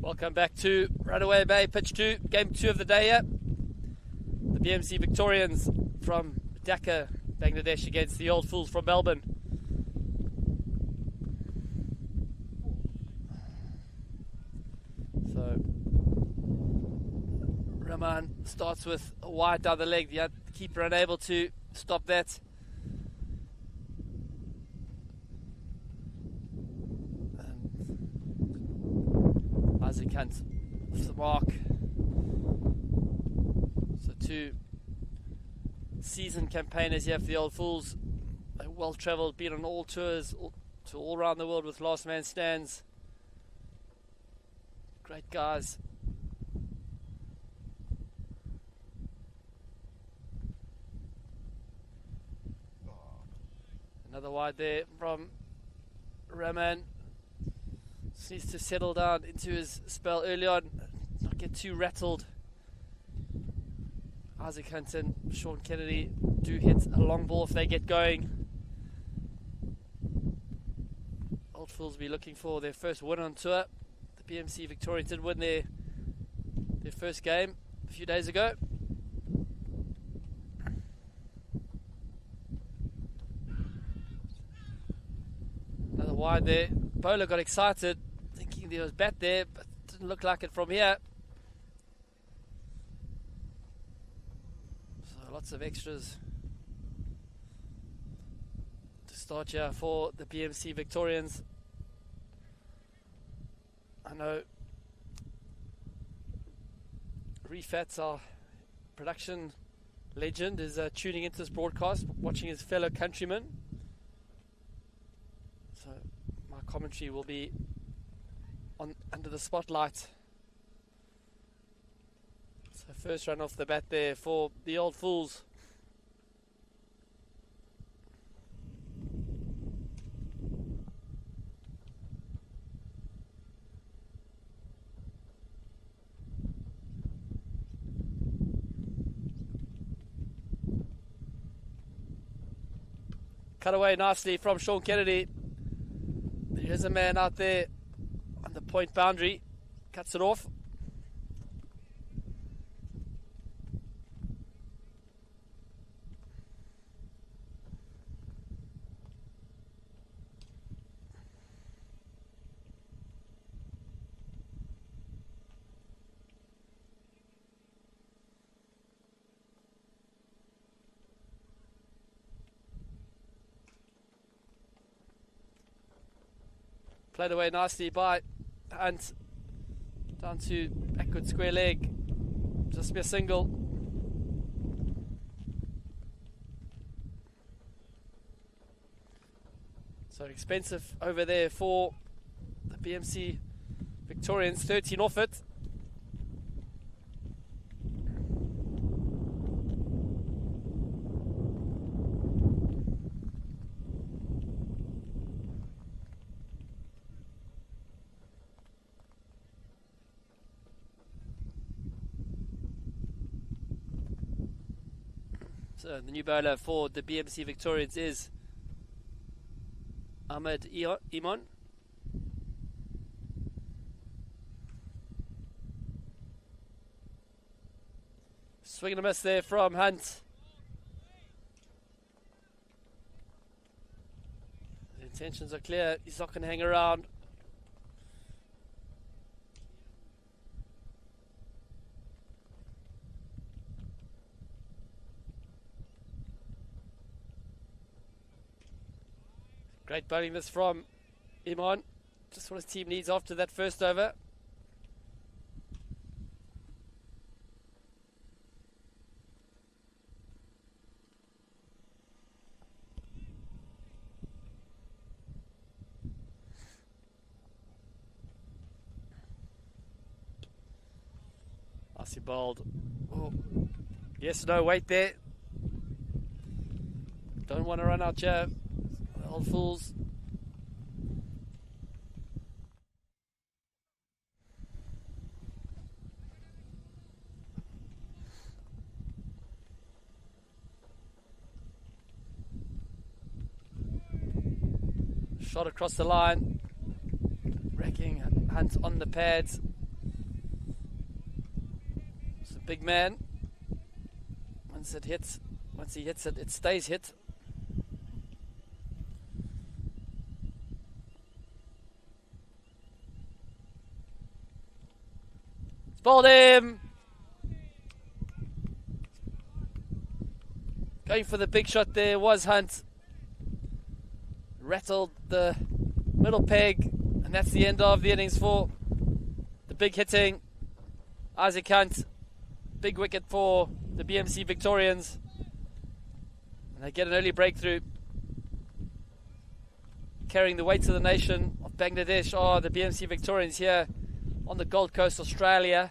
Welcome back to Runaway Bay, pitch 2, game 2 of the day here. The BMC Victorians from Dhaka, Bangladesh against the Old Fools from Melbourne. So, Rahman starts with a wide down the leg, the keeper unable to stop that. Isaac Hunt off the mark. So two seasoned campaigners here for the Old Fools. They're well travelled, been on all tours to all around the world with last man stands. Great guys. Another wide there from Rahman. Needs to settle down into his spell early on, not get too rattled. Isaac Hunt and Sean Kennedy do hit a long ball if they get going. Old Fools will be looking for their first win on tour. The BMC Victorians did win their first game a few days ago. Another wide there. Bowler got excited, thinking there was bat there, but didn't look like it from here. So lots of extras to start here for the BMC Victorians. I know Refats, our production legend, is tuning into this broadcast, watching his fellow countrymen. So my commentary will be under the spotlight. So first run off the bat there for the Old Fools. Cut away nicely from Sean Kennedy. There's a man out there on the point boundary. Cuts it off. Played away nicely by Hunt. Down to backward square leg. Just be a single. So expensive over there for the BMC Victorians. 13 off it. So the new bowler for the BMC Victorians is Ahmed Iman. Swing and a miss there from Hunt. The intentions are clear. He's not going to hang around. Great bowling this from Iman. Just what his team needs after that first over. Nicely bowled. Oh. Yes, no, wait there. Don't want to run out here. Old Fools. Shot across the line. Wrecking Hunt on the pads. big man. Once he hits it, it stays hit. Bowled him! Going for the big shot there was Hunt. Rattled the middle peg, and that's the end of the innings for the big hitting Isaac Hunt. Big wicket for the BMC Victorians. And they get an early breakthrough. Carrying the weight of the nation of Bangladesh are the BMC Victorians here on the Gold Coast, Australia.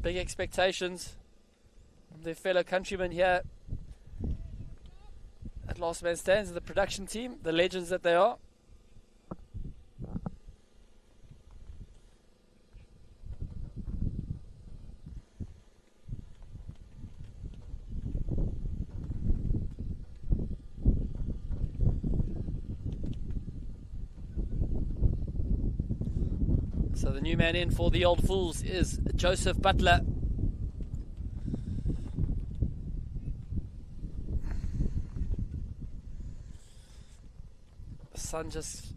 Big expectations from their fellow countrymen here at Last Man Stands and the production team, the legends that they are. So the new man in for the Old Fools is Joseph Butler. The sun just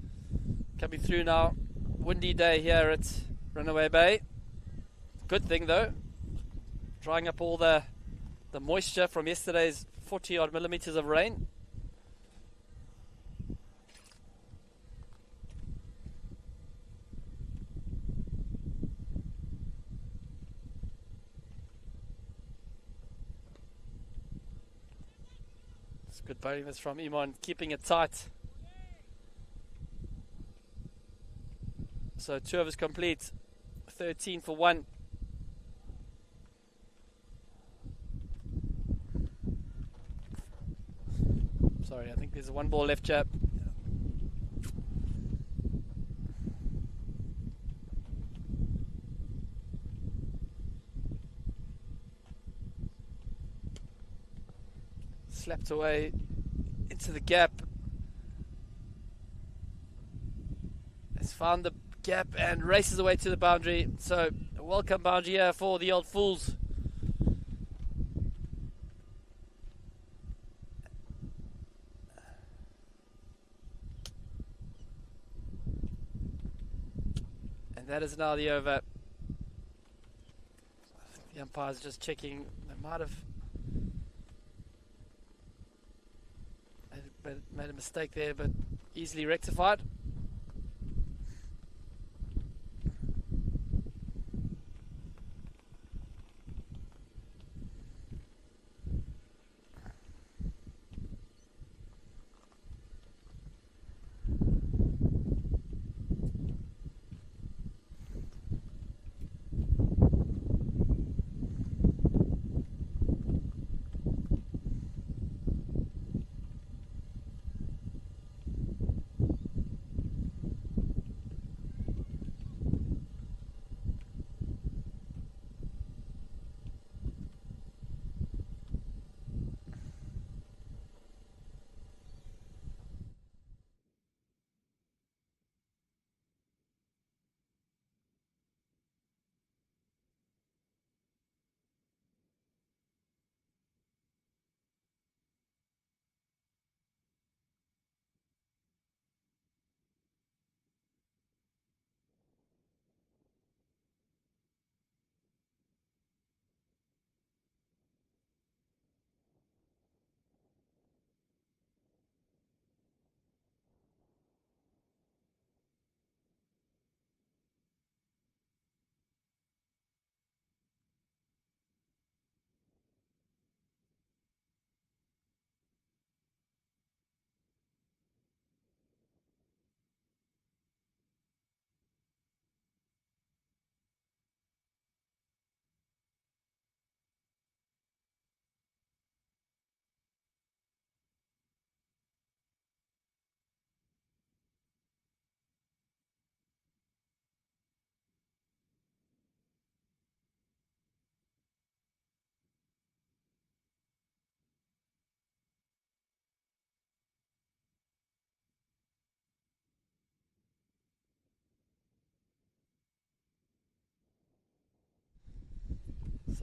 coming through now. Windy day here at Runaway Bay. Good thing though, drying up all the moisture from yesterday's 40 odd millimeters of rain. Good bowling this from Iman, keeping it tight. So 2 overs complete, 13 for 1. Sorry, I think there's 1 ball left, chap. Slapped away into the gap. Has found the gap and races away to the boundary. So a welcome boundary here for the Old Fools. And that is now the over. The umpire's just checking. They might have made a mistake there, but easily rectified.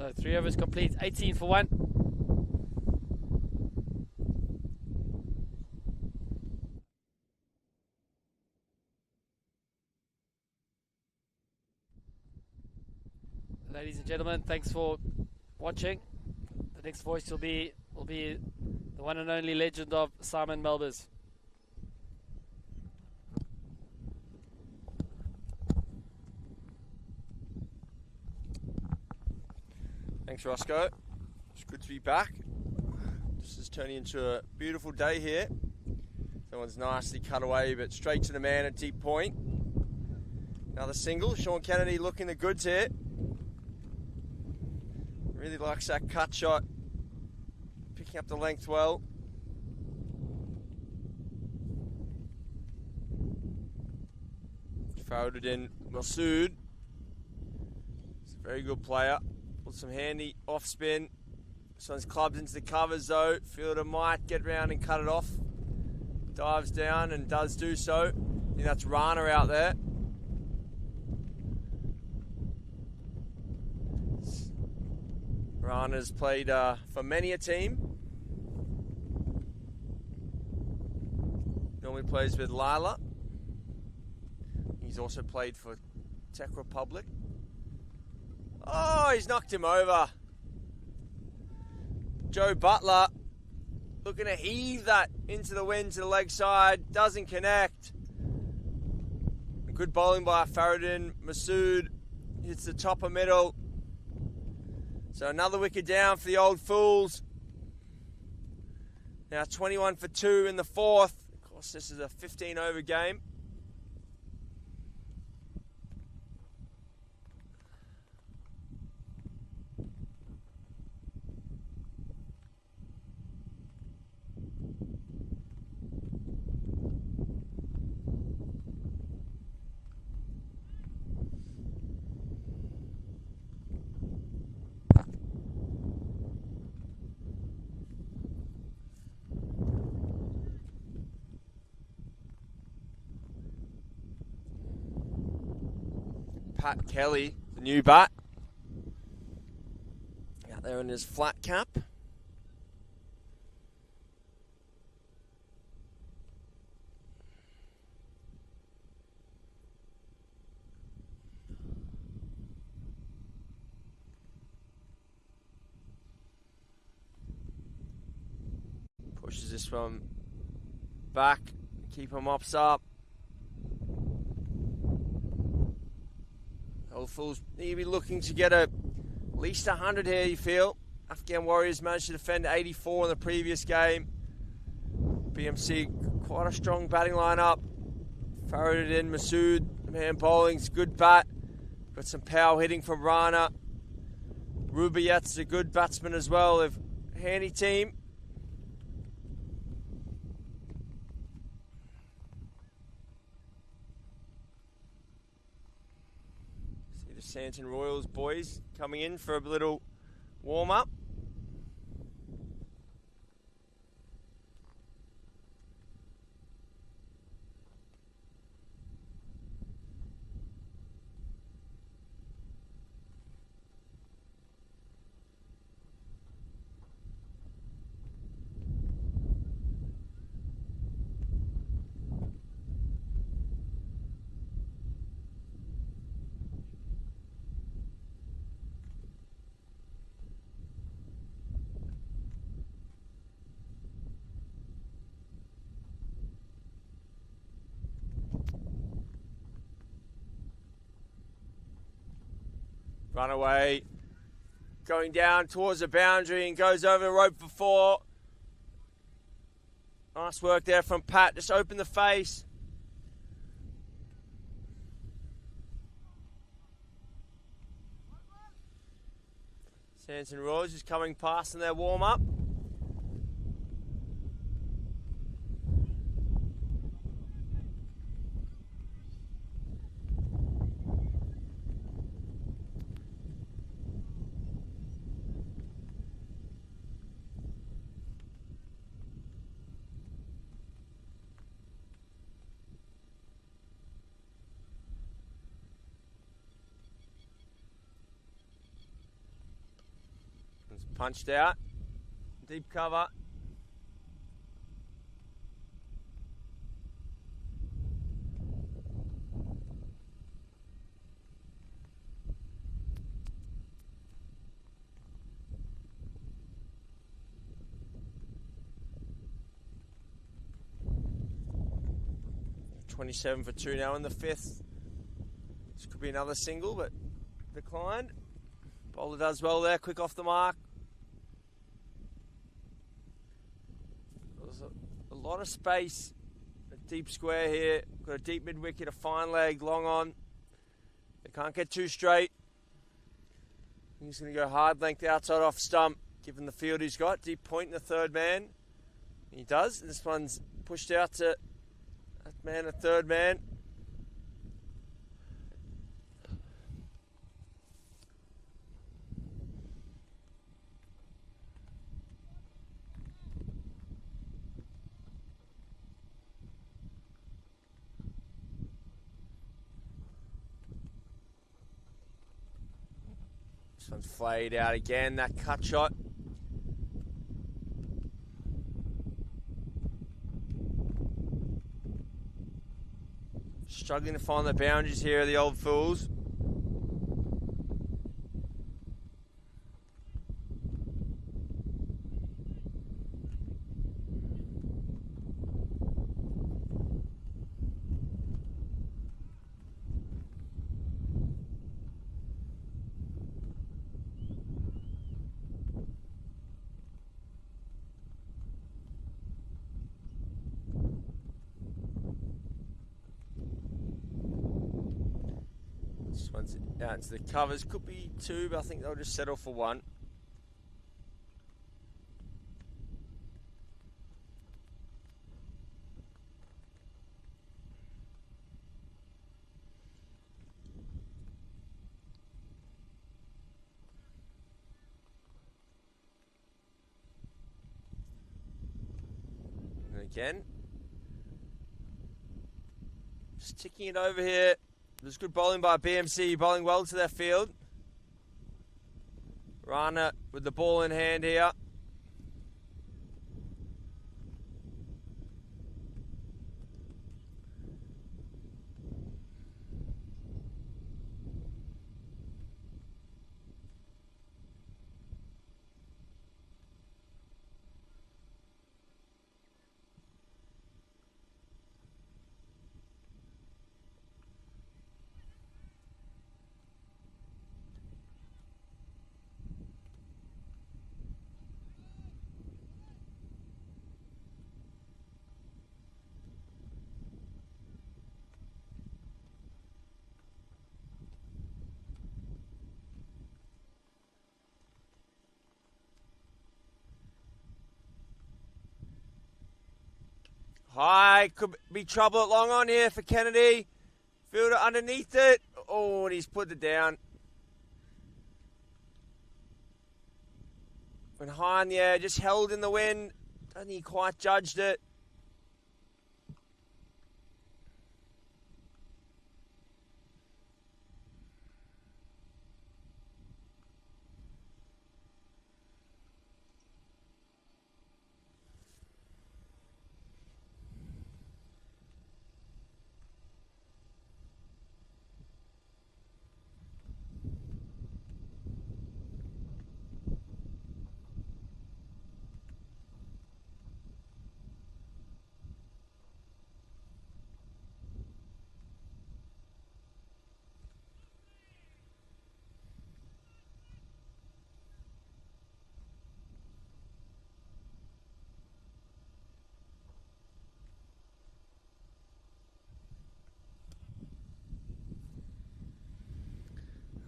So 3 overs complete, 18 for 1. Ladies and gentlemen, thanks for watching. The next voice will be the one and only legend of Simon Melbers. Thanks, Roscoe. It's good to be back. This is turning into a beautiful day here. Someone's nicely cut away, but straight to the man at deep point. Another single. Sean Kennedy looking the goods here. Really likes that cut shot. Picking up the length well. Folded in Masood. He's a very good player. Put some handy off spin. This one's clubbed into the covers though. Fielder might get round and cut it off. Dives down and does do so. I think that's Rana out there. Rana's played for many a team. Normally plays with Lila. He's also played for Czech Republic. Oh, he's knocked him over. Joe Butler looking to heave that into the wind to the leg side. Doesn't connect. Good bowling by Faradin. Masood hits the top of middle. So another wicket down for the old fools. Now 21 for 2 in the fourth. Of course, this is a 15 over game. Pat Kelly, the new bat. Out there in his flat cap. Pushes this one back. Keep him ups up. Old Fools need to be looking to get at least 100 here, you feel. Afghan Warriors managed to defend 84 in the previous game. BMC, quite a strong batting lineup. Faradin in, Masood, the man bowling's good bat. Got some power hitting from Rana. Rubaiyat's a good batsman as well. They've a handy team. Santon Royals boys coming in for a little warm-up. Runaway going down towards the boundary and goes over the rope for 4. Nice work there from Pat. Just open the face. Sanson Royals is coming past in their warm-up. Punched out. Deep cover. .27 for 2 now in the 5th. This could be another single, but declined. Bowler does well there, quick off the mark. There's a lot of space, a deep square here. Got a deep mid wicket, a fine leg, long on. They can't get too straight. He's going to go hard length outside off stump, given the field he's got. Deep point in the third man. He does. This one's pushed out to that man, a third man. This one's flayed out again, that cut shot. Struggling to find the boundaries here, the old fools. This one's out into the covers. Could be 2, but I think they'll just settle for 1. And again, just ticking it over here. There's good bowling by BMC, bowling well to their field. Rana with the ball in hand here. High, could be trouble at long on here for Kennedy. Fielder underneath it. Oh, and he's put it down. Went high in the air, just held in the wind. Don't think he quite judged it.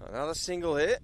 Another single hit.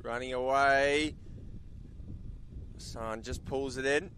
running away. Hassan just pulls it in.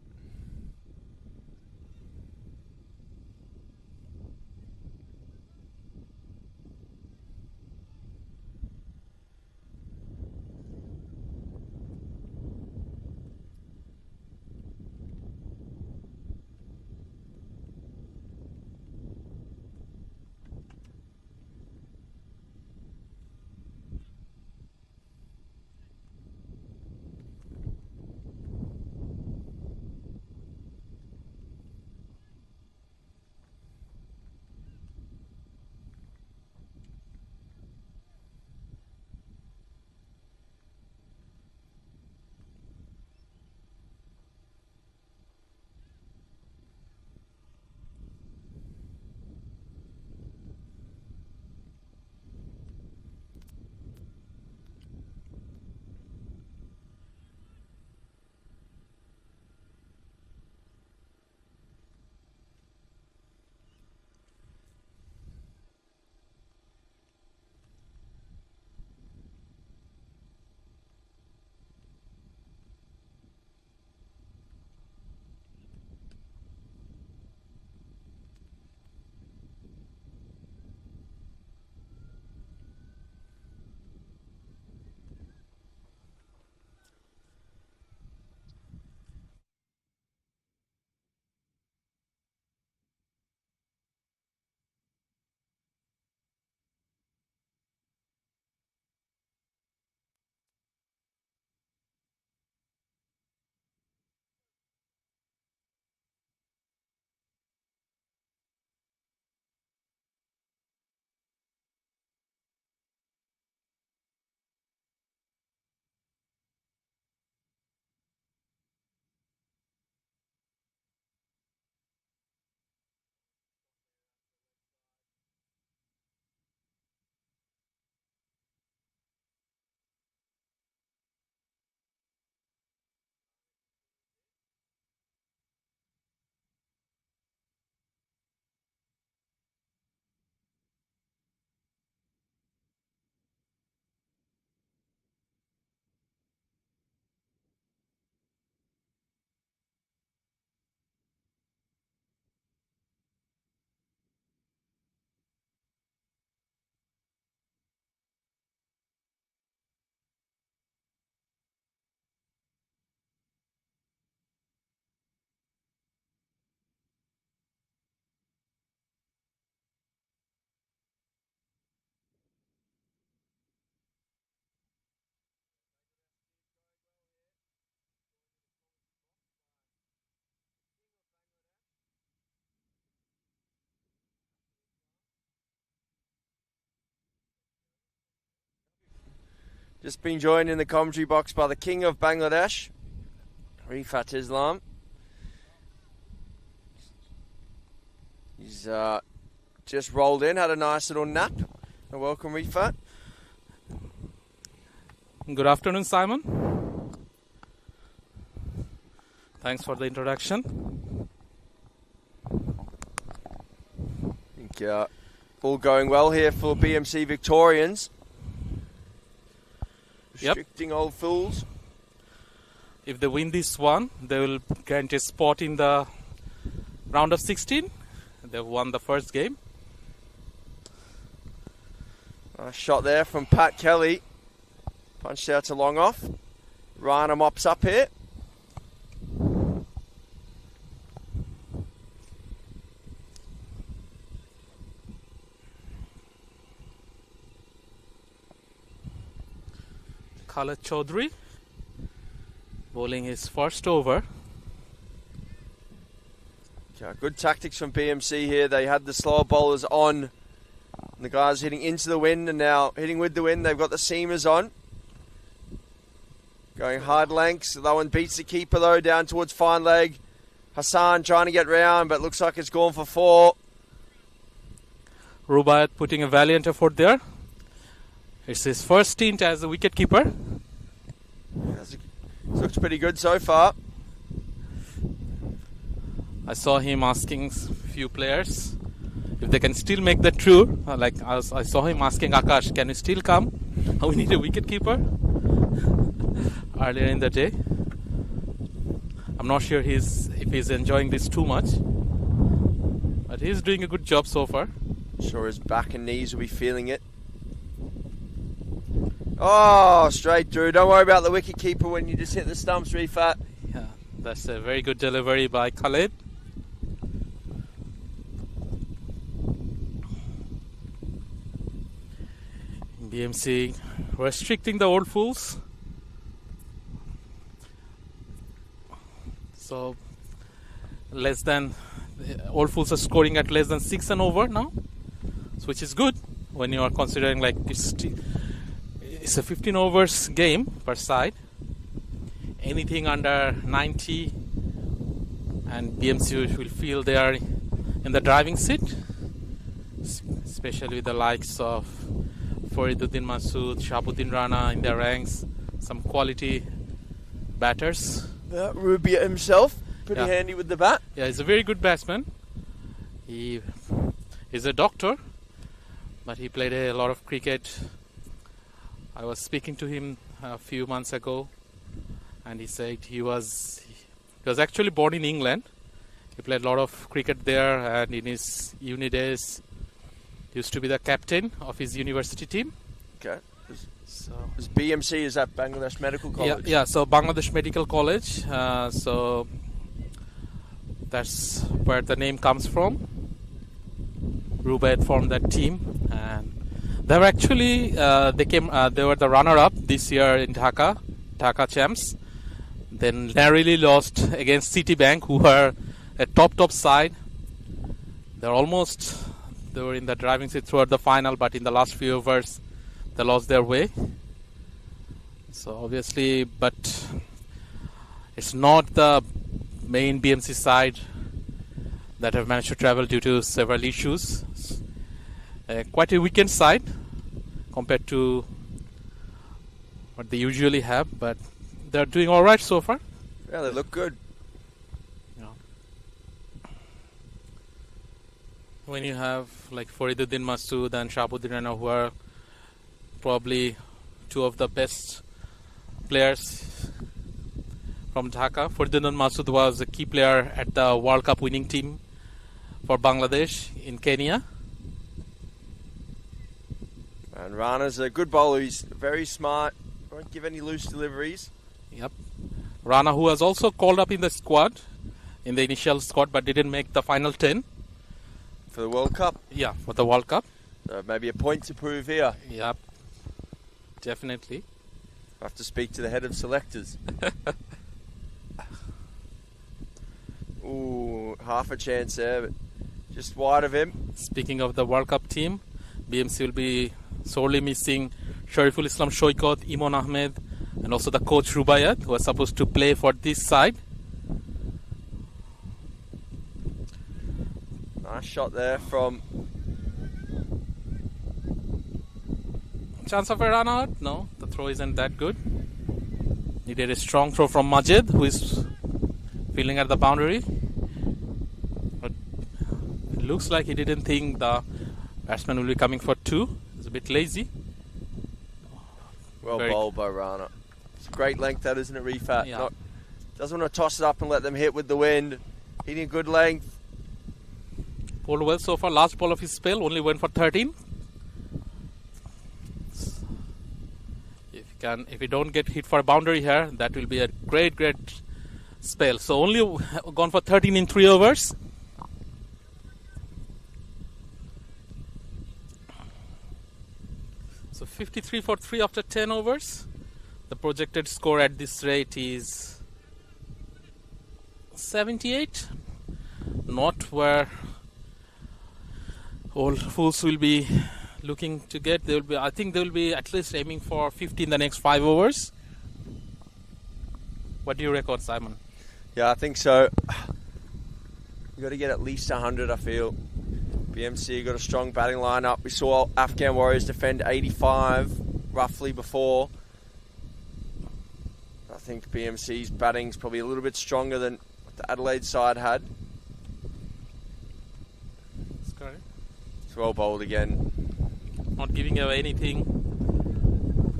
Just been joined in the commentary box by the King of Bangladesh, Rifat Islam. He's just rolled in, had a nice little nap. And welcome, Rifat. Good afternoon, Simon. Thanks for the introduction. I think all going well here for BMC Victorians. Restricting Old Fools. If they win this one, they will grant a spot in the round of 16. They've won the first game. Nice shot there from Pat Kelly. Punched out to long off. Rana mops up here. Khaled Chaudhry bowling his first over. Yeah, good tactics from BMC here. They had the slower bowlers on. The guys hitting into the wind and now hitting with the wind. They've got the seamers on. Going hard lengths. That one beats the keeper though down towards fine leg. Hassan trying to get round but looks like it's gone for 4. Rubaiyat putting a valiant effort there. It's his first stint as a wicketkeeper. Looks pretty good so far. I saw him asking few players if they can still make the tour. I saw him asking Akash, can you still come? We need a wicketkeeper. earlier in the day. I'm not sure if he's enjoying this too much, but he's doing a good job so far. Sure his back and knees will be feeling it. Oh, straight through. Don't worry about the wicket keeper when you just hit the stumps, Rifat. Yeah, that's a very good delivery by Khalid. BMC restricting the old fools. So old fools are scoring at less than 6 and over now, so which is good when you are considering like it's a 15 overs game per side. Anything under 90 and BMC will feel they are in the driving seat, especially with the likes of Fariduddin Masood, Shahabuddin Rana in their ranks, some quality batters. Rubia himself, pretty handy with the bat. Yeah, he's a very good batsman. He is a doctor, but he played a lot of cricket. I was speaking to him a few months ago, and he said he was actually born in England. He played a lot of cricket there, and in his uni days, he used to be the captain of his university team. Okay. So Is BMC, is that Bangladesh Medical College? Yeah, so Bangladesh Medical College. So that's where the name comes from. Rubaid formed that team, and they were actually they were the runner-up this year in Dhaka champs. Then narrowly lost against Citibank, who were a top side. They were in the driving seat throughout the final, but in the last few overs, they lost their way. So obviously, but it's not the main BMC side that have managed to travel due to several issues. Quite a weekend side compared to what they usually have, but they're doing all right so far. Yeah, they look good. Yeah. When you have like Fariduddin Masood and Shahabuddin Rana, who are probably two of the best players from Dhaka. Fariduddin Masood was a key player at the World Cup winning team for Bangladesh in Kenya. And Rana's a good bowler. He's very smart. Won't give any loose deliveries. Yep. Rana, who was also called up in the squad, in the initial squad, but didn't make the final 10. For the World Cup? Yeah, for the World Cup. So maybe a point to prove here. Yep. Definitely. I have to speak to the head of selectors. Ooh, half a chance there, but just wide of him. Speaking of the World Cup team, BMC will be sorely missing Shariful Islam Shoykot, Imon Ahmed, and also the coach Rubaiyat, who was supposed to play for this side. Nice shot there from... Chance of a run out? No, the throw isn't that good. Needed a strong throw from Majid, who is fielding at the boundary. But it looks like he didn't think the batsman will be coming for 2. He's a bit lazy. Well bowled by Rana. It's a great length that, isn't it, Rifat? Yeah. Doesn't want to toss it up and let them hit with the wind. Hitting a good length. Bowled well so far. Last ball of his spell only went for 13. If you don't get hit for a boundary here, that will be a great spell. So only gone for 13 in 3 overs. So 53 for 3 after 10 overs. The projected score at this rate is 78. Not where old fools will be looking to get. I think they will be at least aiming for 50 in the next 5 overs. What do you reckon, Simon? Yeah, I think so. You got to get at least 100, I feel. BMC got a strong batting lineup. We saw Afghan Warriors defend 85 roughly before. I think BMC's batting's probably a little bit stronger than what the Adelaide side had. That's correct. It's well bowled again. Not giving away anything.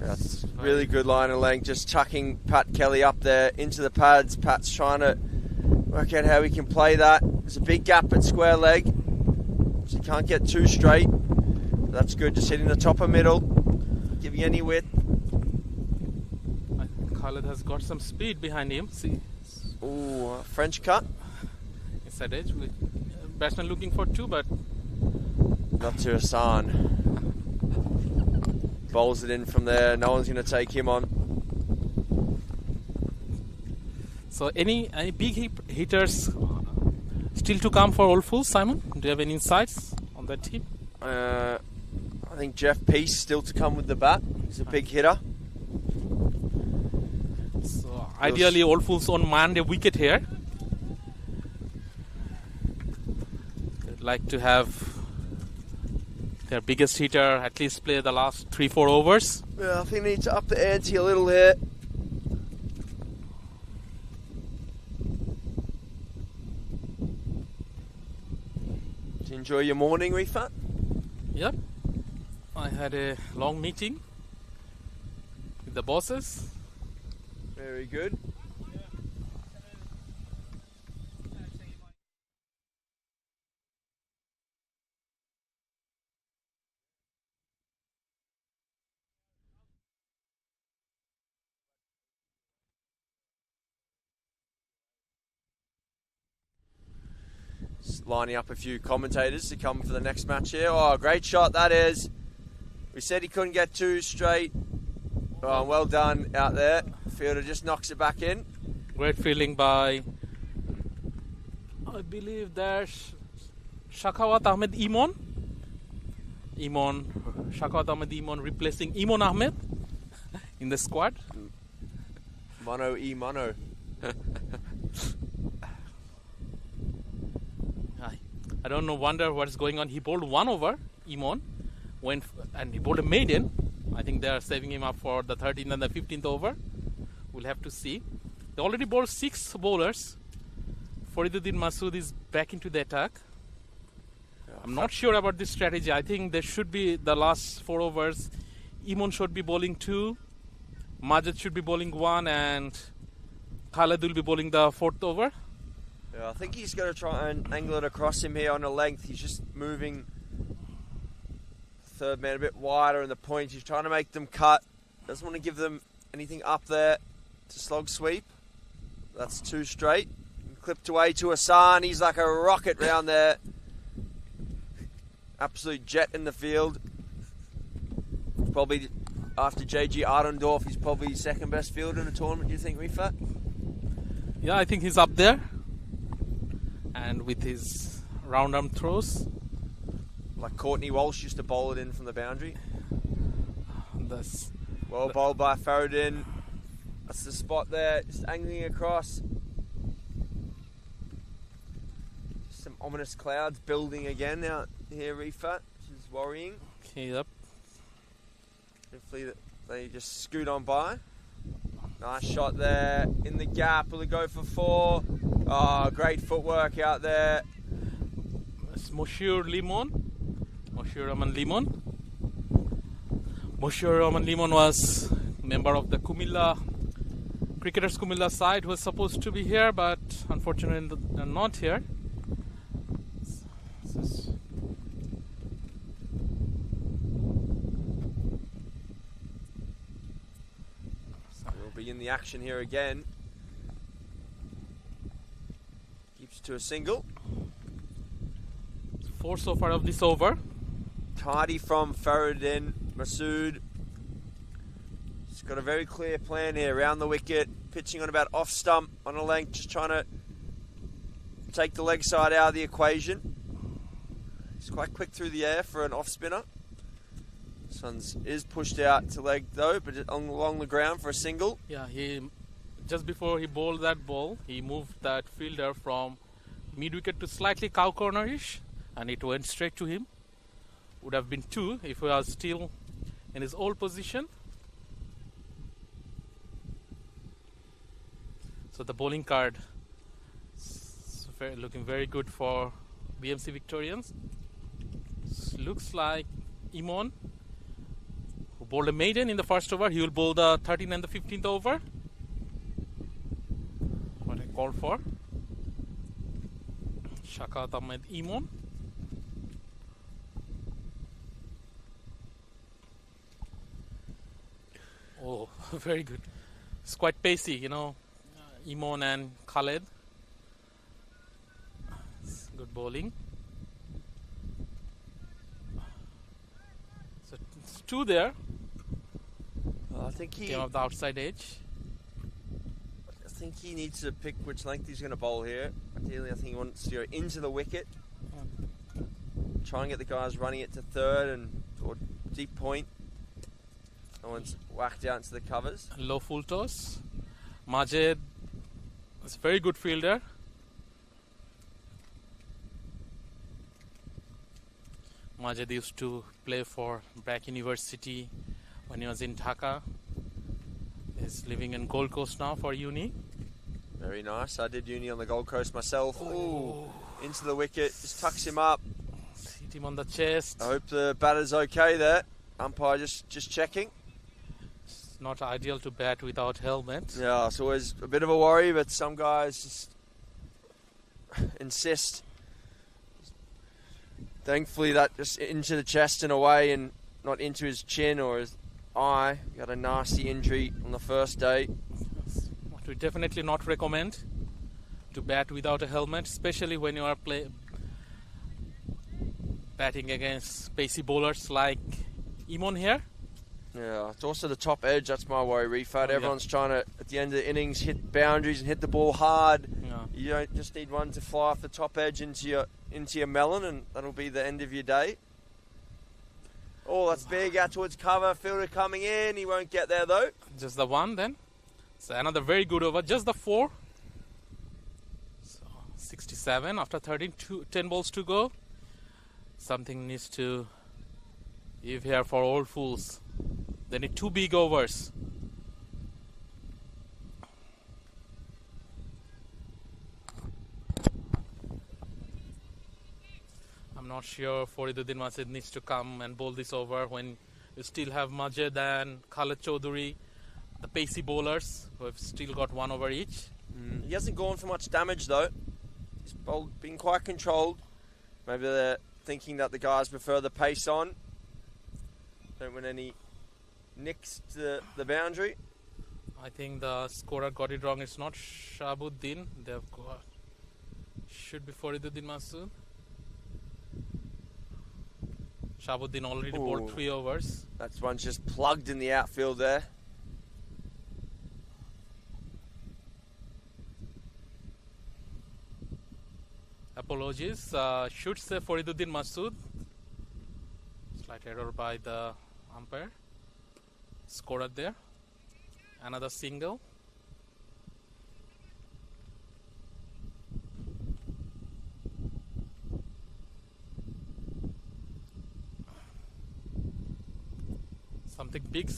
That's really good line of length, just chucking Pat Kelly up there into the pads. Pat's trying to work out how he can play that. There's a big gap at square leg, so you can't get too straight. That's good, just hitting the top of middle, giving any width. Khaled has got some speed behind him. See, Ooh, French cut. Inside edge. Batsman looking for two, but not to Hassan. Bowls it in from there. No one's going to take him on. So any big hitters still to come for Old Fools, Simon? Do you have any insights on that team? I think Jeff Peace still to come with the bat. He's a big hitter. So ideally, Old Fools on man a wicket here. They'd like to have their biggest hitter at least play the last 3-4 overs. Yeah, I think they need to up the ante a little here. Did you enjoy your morning, Rifat? Yep. I had a long meeting with the bosses. Very good. Just lining up a few commentators to come for the next match here. Oh, great shot that is. We said he couldn't get too straight. Oh, well done out there. Fielder just knocks it back in. Great fielding by, I believe there's Shakawat Ahmed Imon. Shakawat Ahmed Imon replacing Imon Ahmed in the squad. Mono e mono. I don't know, wonder what's going on. He bowled one over, Imon, and he bowled a maiden. I think they are saving him up for the 13th and the 15th over. We'll have to see. They already bowled 6 bowlers. Fariduddin Masood is back into the attack. I'm not sure about this strategy. I think there should be the last 4 overs. Imon should be bowling 2. Majid should be bowling 1, and Khaled will be bowling the 4th over. Yeah, I think he's going to try and angle it across him here on the length. He's just moving third man a bit wider in the point. He's trying to make them cut. Doesn't want to give them anything up there to slog sweep. That's 2 straight. Clipped away to Hassan. He's like a rocket round there. Absolute jet in the field. Probably after JG Ardendorf, he's probably second best fielder in the tournament. Do you think, Rifat? Yeah, I think he's up there. And with his round arm throws, like Courtney Walsh used to bowl it in from the boundary. That's well bowled by Faradin. That's the spot there, just angling across. Some ominous clouds building again out here, Rifat, which is worrying. Okay, yep. Hopefully they just scoot on by. Nice shot there in the gap. Will it go for 4? Oh, great footwork out there. It's Moshir Rahman Limon. Moshir Rahman Limon was member of the Cricketers Kumilla side who was supposed to be here, but unfortunately they're not here. We'll be in the action here again. Keeps to a single. 4 so far of this over. Tidy from Faradin Masood. He's got a very clear plan here around the wicket, pitching on about off stump on a length, just trying to take the leg side out of the equation. He's quite quick through the air for an off spinner. This one is pushed out to leg though, but along the ground for a single. Yeah, he just before he bowled that ball, he moved that fielder from mid wicket to slightly cow cornerish, and it went straight to him. Would have been 2 if he was still in his old position. So the bowling card is looking very good for BMC Victorians. Looks like Imon, who bowled a maiden in the first over. He will bowl the 13th and the 15th over. What I called for. Shakat Ahmed Imon. Oh, very good. It's quite pacey, you know. Imon and Khaled. It's good bowling. So it's two there. I think Came off the outside edge. he needs to pick which length he's going to bowl here. Ideally, I think he wants to go into the wicket. Try and get the guys running it to third and or deep point. No one's whacked out into the covers. Low full toss. Majed is a very good fielder. Majed used to play for Brack University when he was in Dhaka. He's living in Gold Coast now for uni. Very nice. I did uni on the Gold Coast myself. Ooh, into the wicket. Just tucks him up. Hit him on the chest. I hope the batter's okay there. Umpire just checking. It's not ideal to bat without helmet. Yeah, it's always a bit of a worry, but some guys just insist. Thankfully, that just into the chest and away and not into his chin or his eye. He got a nasty injury on the first day. What we definitely not recommend to bat without a helmet, especially when you are batting against pacey bowlers like Imon here. Yeah, it's also the top edge. That's my worry, Rifat. Oh, Everyone's trying to, at the end of the innings, hit boundaries and hit the ball hard. Yeah. You don't just need one to fly off the top edge into your melon, and that'll be the end of your day. Oh, that's big out towards cover. Fielder coming in. He won't get there, though. Just the one then. So another very good over. Just the 4. So 67 after 10 balls to go. Something needs to give here for old fools. They need 2 big overs. I'm not sure Fariduddin Masid needs to come and bowl this over when you still have Majed and Khaled Chaudhary, the pacey bowlers who have still got 1 over each. He hasn't gone for much damage, though. He's been quite controlled. Maybe they're thinking that the guys prefer the pace on. Don't want any nicks to the boundary. I think the scorer got it wrong. It's not Shahabuddin. They've got... Should be Fariduddin Masood. Shahabuddin already bowled 3 overs. That's one just plugged in the outfield there. Apologies. Should say Fariduddin Masood. Slight error by the umpire. Scorer there. Another single. Something big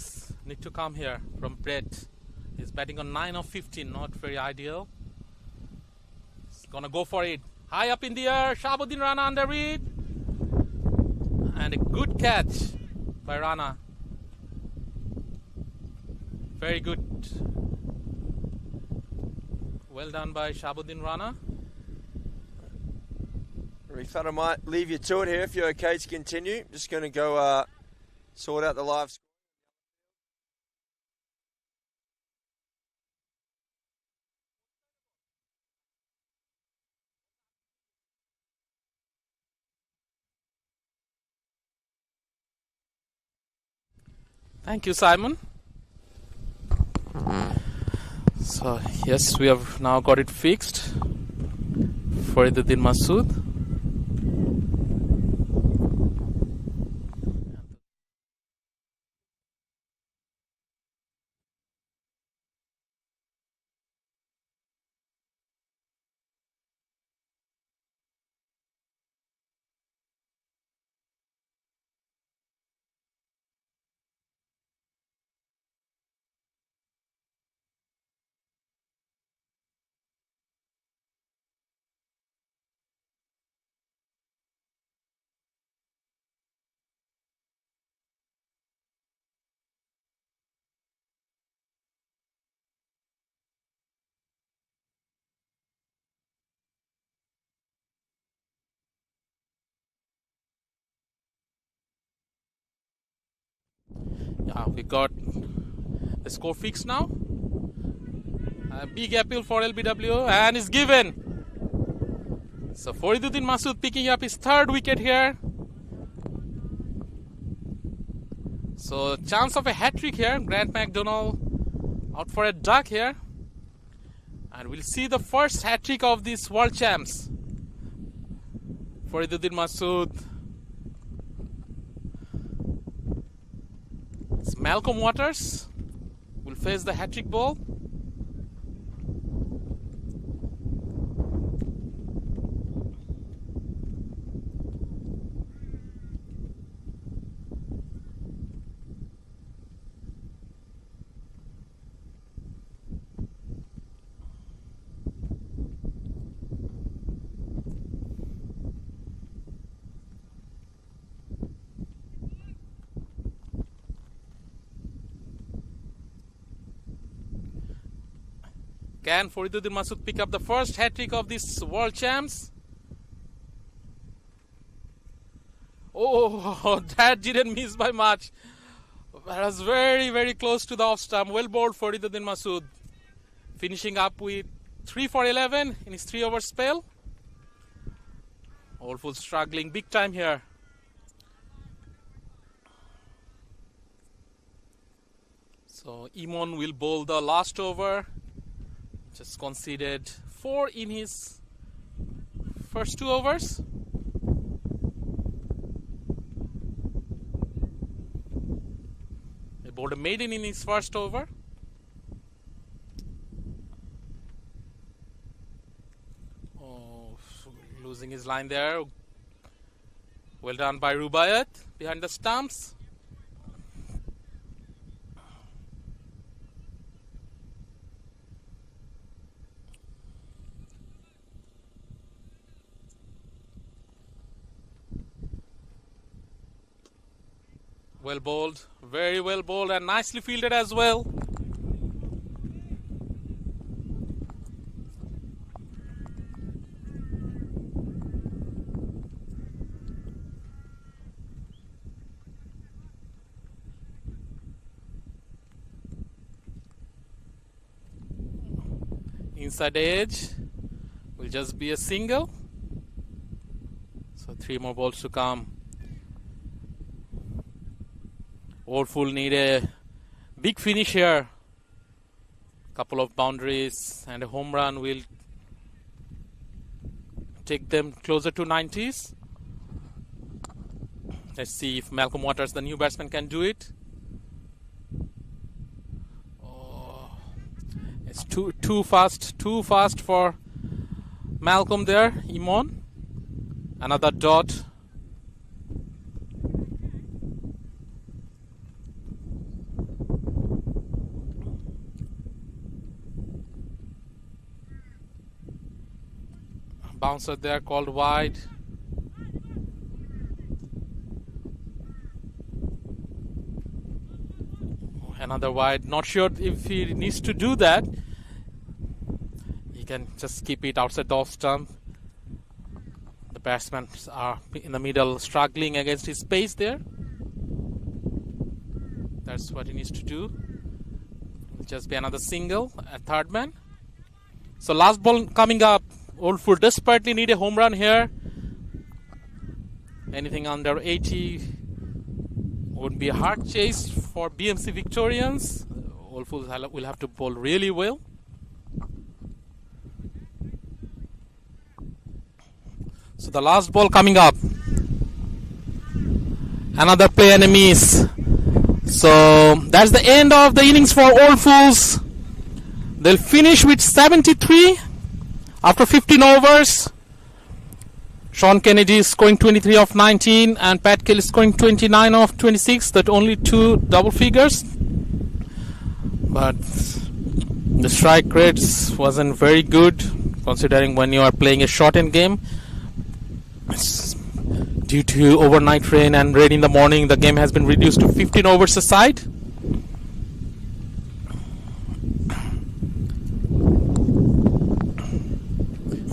need to come here from Brett. He's batting on 9 of 15, not very ideal. He's gonna go for it. High up in the air, Shahabuddin Rana under it. And a good catch by Rana. Very good. Well done by Shahabuddin Rana. Rifat, I might leave you to it here if you're okay to continue. Just going to go sort out the live score. Thank you, Simon. So, yes, we have now got it fixed. Fariduddin Masood. We got the score fixed now. A big appeal for LBW and is given. So Fariduddin Masood picking up his third wicket here. So chance of a hat-trick here. Grant McDonald out for a duck here. And we'll see the first hat-trick of these world champs. Fariduddin Masood. It's Malcolm Waters will face the hat-trick ball. Can Fariduddin Masood pick up the first hat-trick of this world champs? Oh, that didn't miss by much. That was very, very close to the off stump. Well bowled Fariduddin Masood. Finishing up with 3 for 11 in his 3 over spell. All full struggling big time here. So Imon will bowl the last over. Just conceded 4 in his first 2 overs. He bowled a maiden in his first over. Oh, losing his line there. Well done by Rubaiyat behind the stumps. Well bowled, very well bowled and nicely fielded as well. Inside edge will just be a single. So 3 more balls to come. Oldfull need a big finish here. Couple of boundaries and a home run will take them closer to 90s. Let's see if Malcolm Waters, the new batsman, can do it. Oh, it's too fast for Malcolm there. Imon, another dot. Bouncer there called wide. Another wide. Not sure if he needs to do that. He can just keep it outside the off stump. The batsmen are in the middle struggling against his pace there. That's what he needs to do. It'll just be another single, a third man. So last ball coming up. Oldfull desperately need a home run here. Anything under 80 would be a hard chase for BMC Victorians. Oldfull will have to bowl really well. So the last ball coming up. Another play and a miss. So that's the end of the innings for Oldfulls. They'll finish with 73. After 15 overs, Sean Kennedy is scoring 23 of 19 and Pat Kelly is scoring 29 of 26. That only 2 double figures. But the strike rates wasn't very good considering when you are playing a shortened game. Due to overnight rain and rain in the morning, the game has been reduced to 15 overs a side.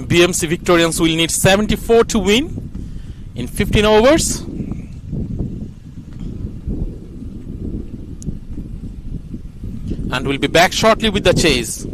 BMC Victorians will need 74 to win in 15 overs. and we'll be back shortly with the chase.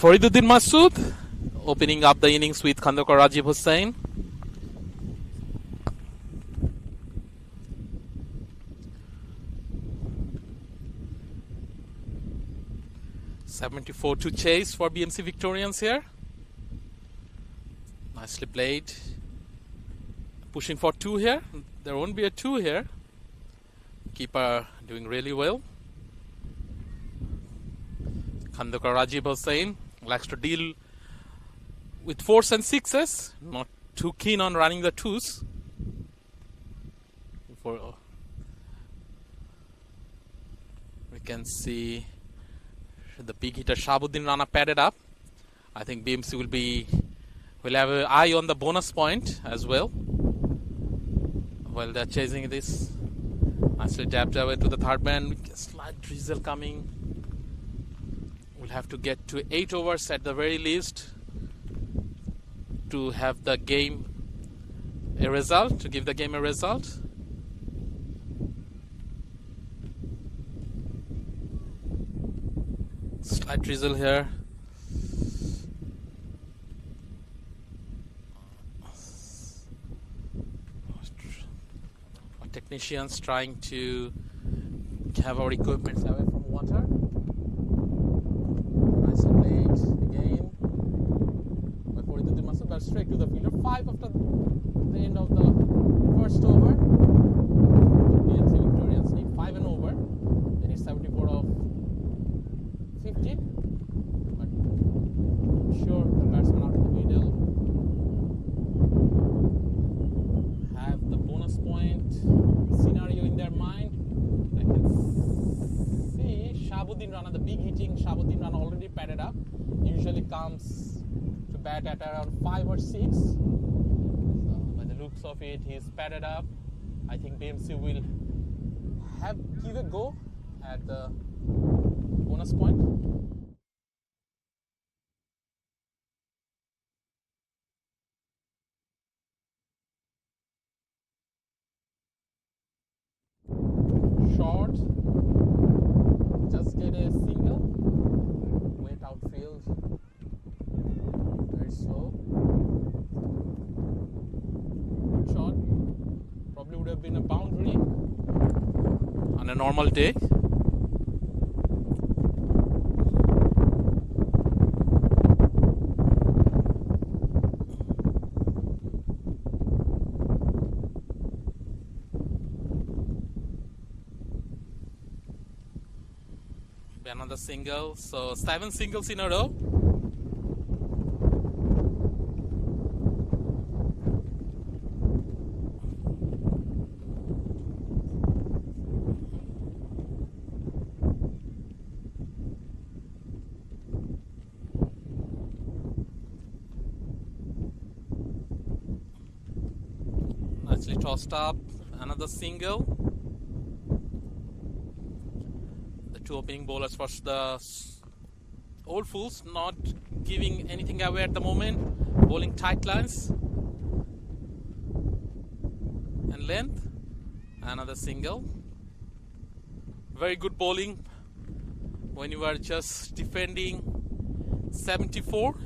Fariduddin Masood opening up the innings with Khandokar Rajiv Hussain. .74 to chase for BMC Victorians here. Nicely played. Pushing for 2 here. There won't be a 2 here. Keeper doing really well. Khandokar Rajiv Hussain likes to deal with 4s and 6s. Not too keen on running the 2s. We can see the big hitter Shahabuddin Rana padded up. I think BMC will have an eye on the bonus point as well while they're chasing this. Nicely tapped away to the third man with a slight drizzle coming. We'll have to get to 8 overs at the very least to have the game a result, to give the game a result. Slight drizzle here. Our technicians trying to have our equipment away from water. Nicely played again. By Fariduddin Masood, but straight to the fielder. 5 after the end of the first over. BMC Victorians need 5 and over. They need 74 of 15, but I'm sure the batsman out of the middle have the bonus point scenario in their mind. I can see Shahabuddin Rana, the big hitting Shahabuddin Rana, already padded up. Usually comes to bat at around 5 or 6. So by the looks of it, he's padded up. I think BMC will give a go at the bonus point. Short. Just get a single. Wet outfield. Very slow. Good shot. Probably would have been a boundary on a normal day. Another single, so 7 singles in a row. Nicely tossed up, another single. Two opening bowlers for the Old Fools, not giving anything away at the moment, bowling tight lines and length. Another single. Very good bowling when you are just defending 74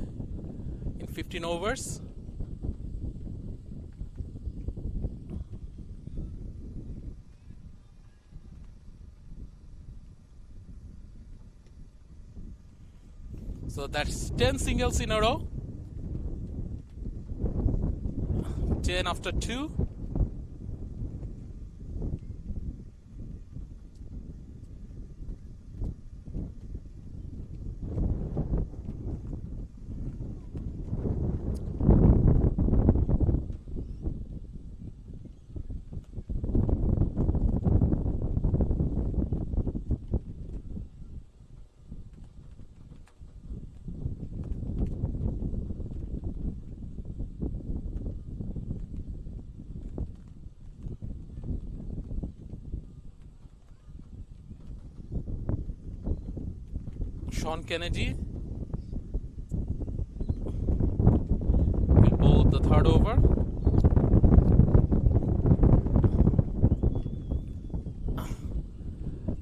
in 15 overs. So that's 10 singles in a row. 10 after 2. Sean Kennedy will bowl the third over.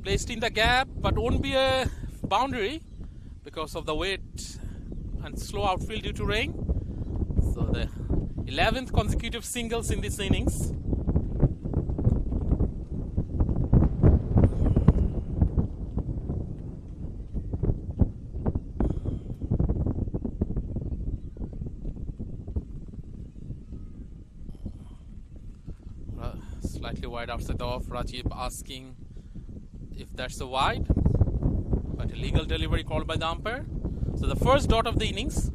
Placed in the gap, but won't be a boundary because of the weight and slow outfield due to rain. So the 11th consecutive singles in this innings. Slightly wide outside the off. Rajiv asking if that's a wide, but a legal delivery called by the umpire. So the first dot of the innings.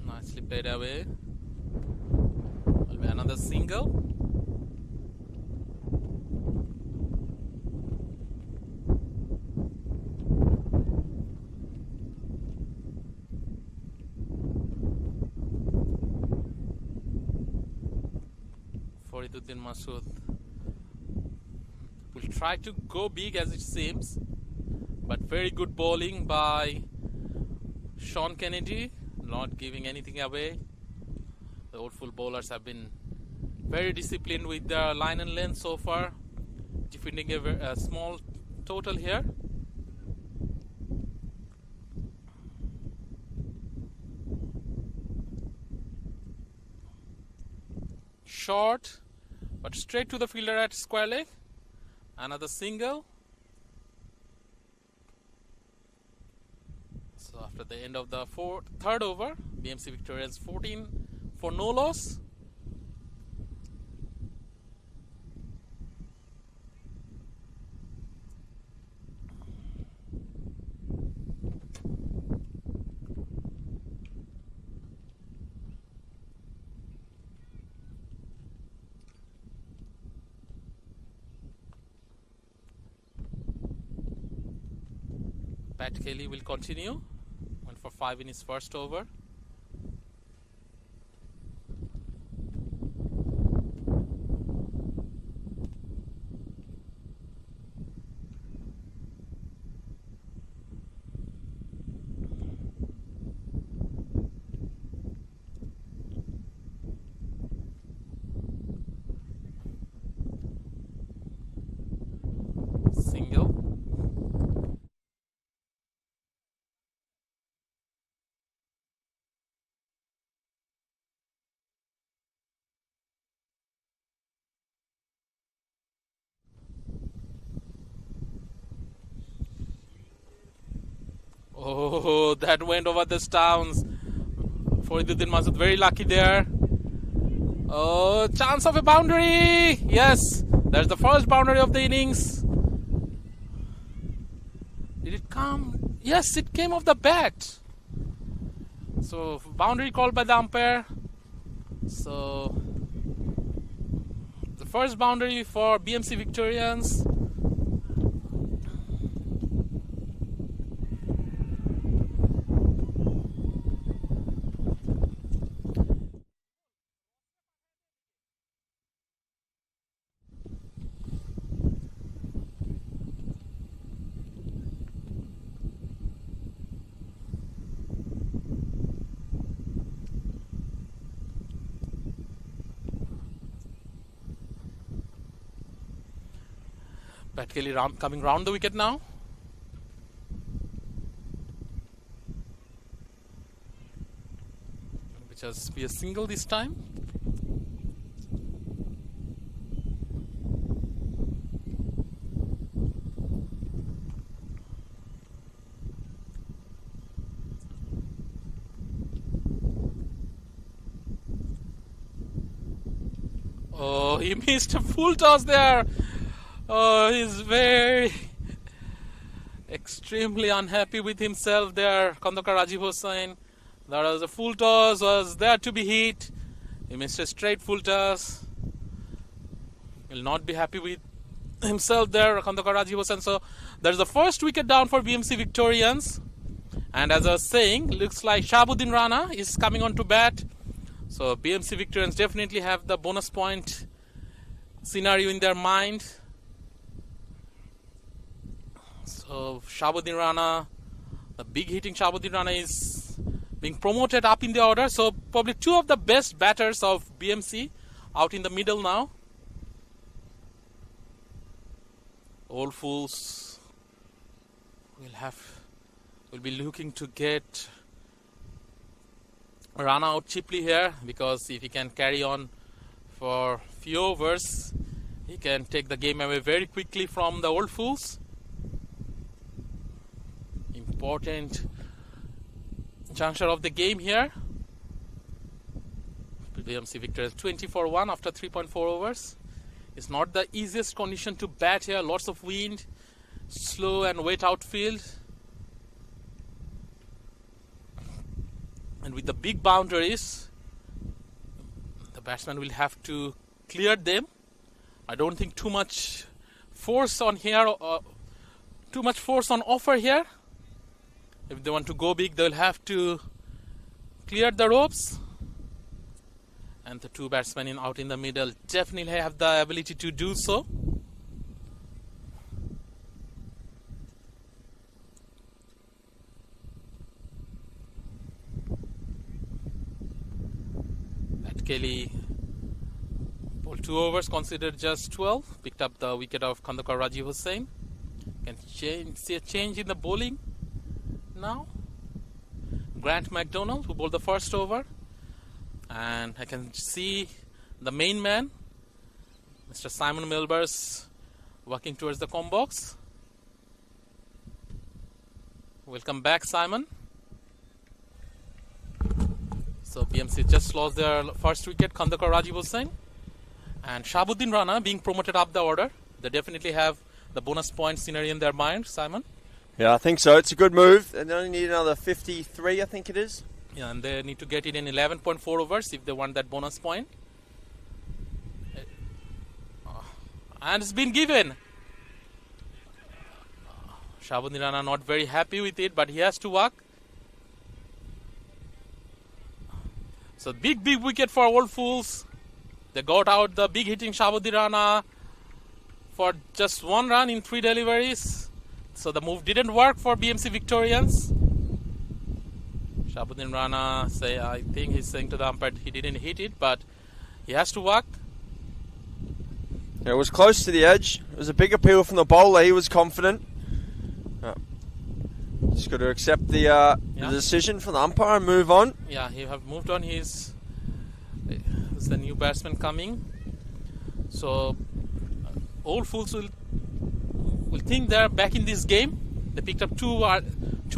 Nicely played away. Will be another single. Fariduddin Masood will try to go big as it seems, but very good bowling by Sean Kennedy, not giving anything away. The Oldfield bowlers have been very disciplined with their line and length so far, defending a small total here. Short, but straight to the fielder at square leg. Another single. So after the end of the third over, BMC Victorians 14 for no loss. Pat Kelly will continue. Went for 5 in his first over. Single. Oh, that went over the stones. Fariduddin Masood very lucky there. Oh, chance of a boundary. Yes, that's the first boundary of the innings. Did it come? Yes, it came off the bat. So, boundary called by the umpire. So, the first boundary for BMC Victorians. Pat Kelly coming round the wicket now. Which has be a single this time. Oh, he missed a full toss there. Oh, he's very extremely unhappy with himself there. Khandakar Rajiv Hossain. There was a full toss, was there to be hit. He missed a straight full toss. He'll not be happy with himself there, Khandakar Rajiv Hossain. So there's the first wicket down for BMC Victorians. And as I was saying, looks like Shahabuddin Rana is coming on to bat. So BMC Victorians definitely have the bonus point scenario in their mind. So Shahabuddin Rana, the big hitting Shahabuddin Rana is being promoted up in the order. So probably two of the best batters of BMC out in the middle now. Old Fools will be looking to get run out cheaply here, because if he can carry on for few overs, he can take the game away very quickly from the Old Fools. Important juncture of the game here. BMC Victorians 20-1 after 3.4 overs. It's not the easiest condition to bat here. Lots of wind, slow and wet outfield. And with the big boundaries, the batsman will have to clear them. I don't think too much force on here, too much force on offer here. If they want to go big, they'll have to clear the ropes. And the two batsmen out in the middle definitely have the ability to do so. That Kelly bowled 2 overs, considered just 12. Picked up the wicket of Khandakar Rajiv Hussain. Can see a change in the bowling now. Grant McDonald, who bowled the first over. And I can see the main man, Mr. Simon Milbers, walking towards the comb box. Welcome back, Simon. So BMC just lost their first wicket, Khandakar Rajiv Hussain. And Shahabuddin Rana being promoted up the order. They definitely have the bonus point scenario in their mind, Simon. Yeah, I think so. It's a good move. And they only need another 53, I think it is. Yeah, and they need to get it in 11.4 overs if they want that bonus point. And it's been given. Shahabuddin Rana not very happy with it, but he has to work. So big wicket for Old Fools. They got out the big hitting Shahabuddin Rana for just 1 run in 3 deliveries. So the move didn't work for BMC Victorians. Shahabuddin Rana, I think he's saying to the umpire he didn't hit it, but he has to work. Yeah, it was close to the edge. It was a big appeal from the bowler. He was confident. Just got to accept the decision from the umpire and move on. Yeah, he have moved on. He's the new batsman coming. So Old Fools will think they're back in this game. They picked up two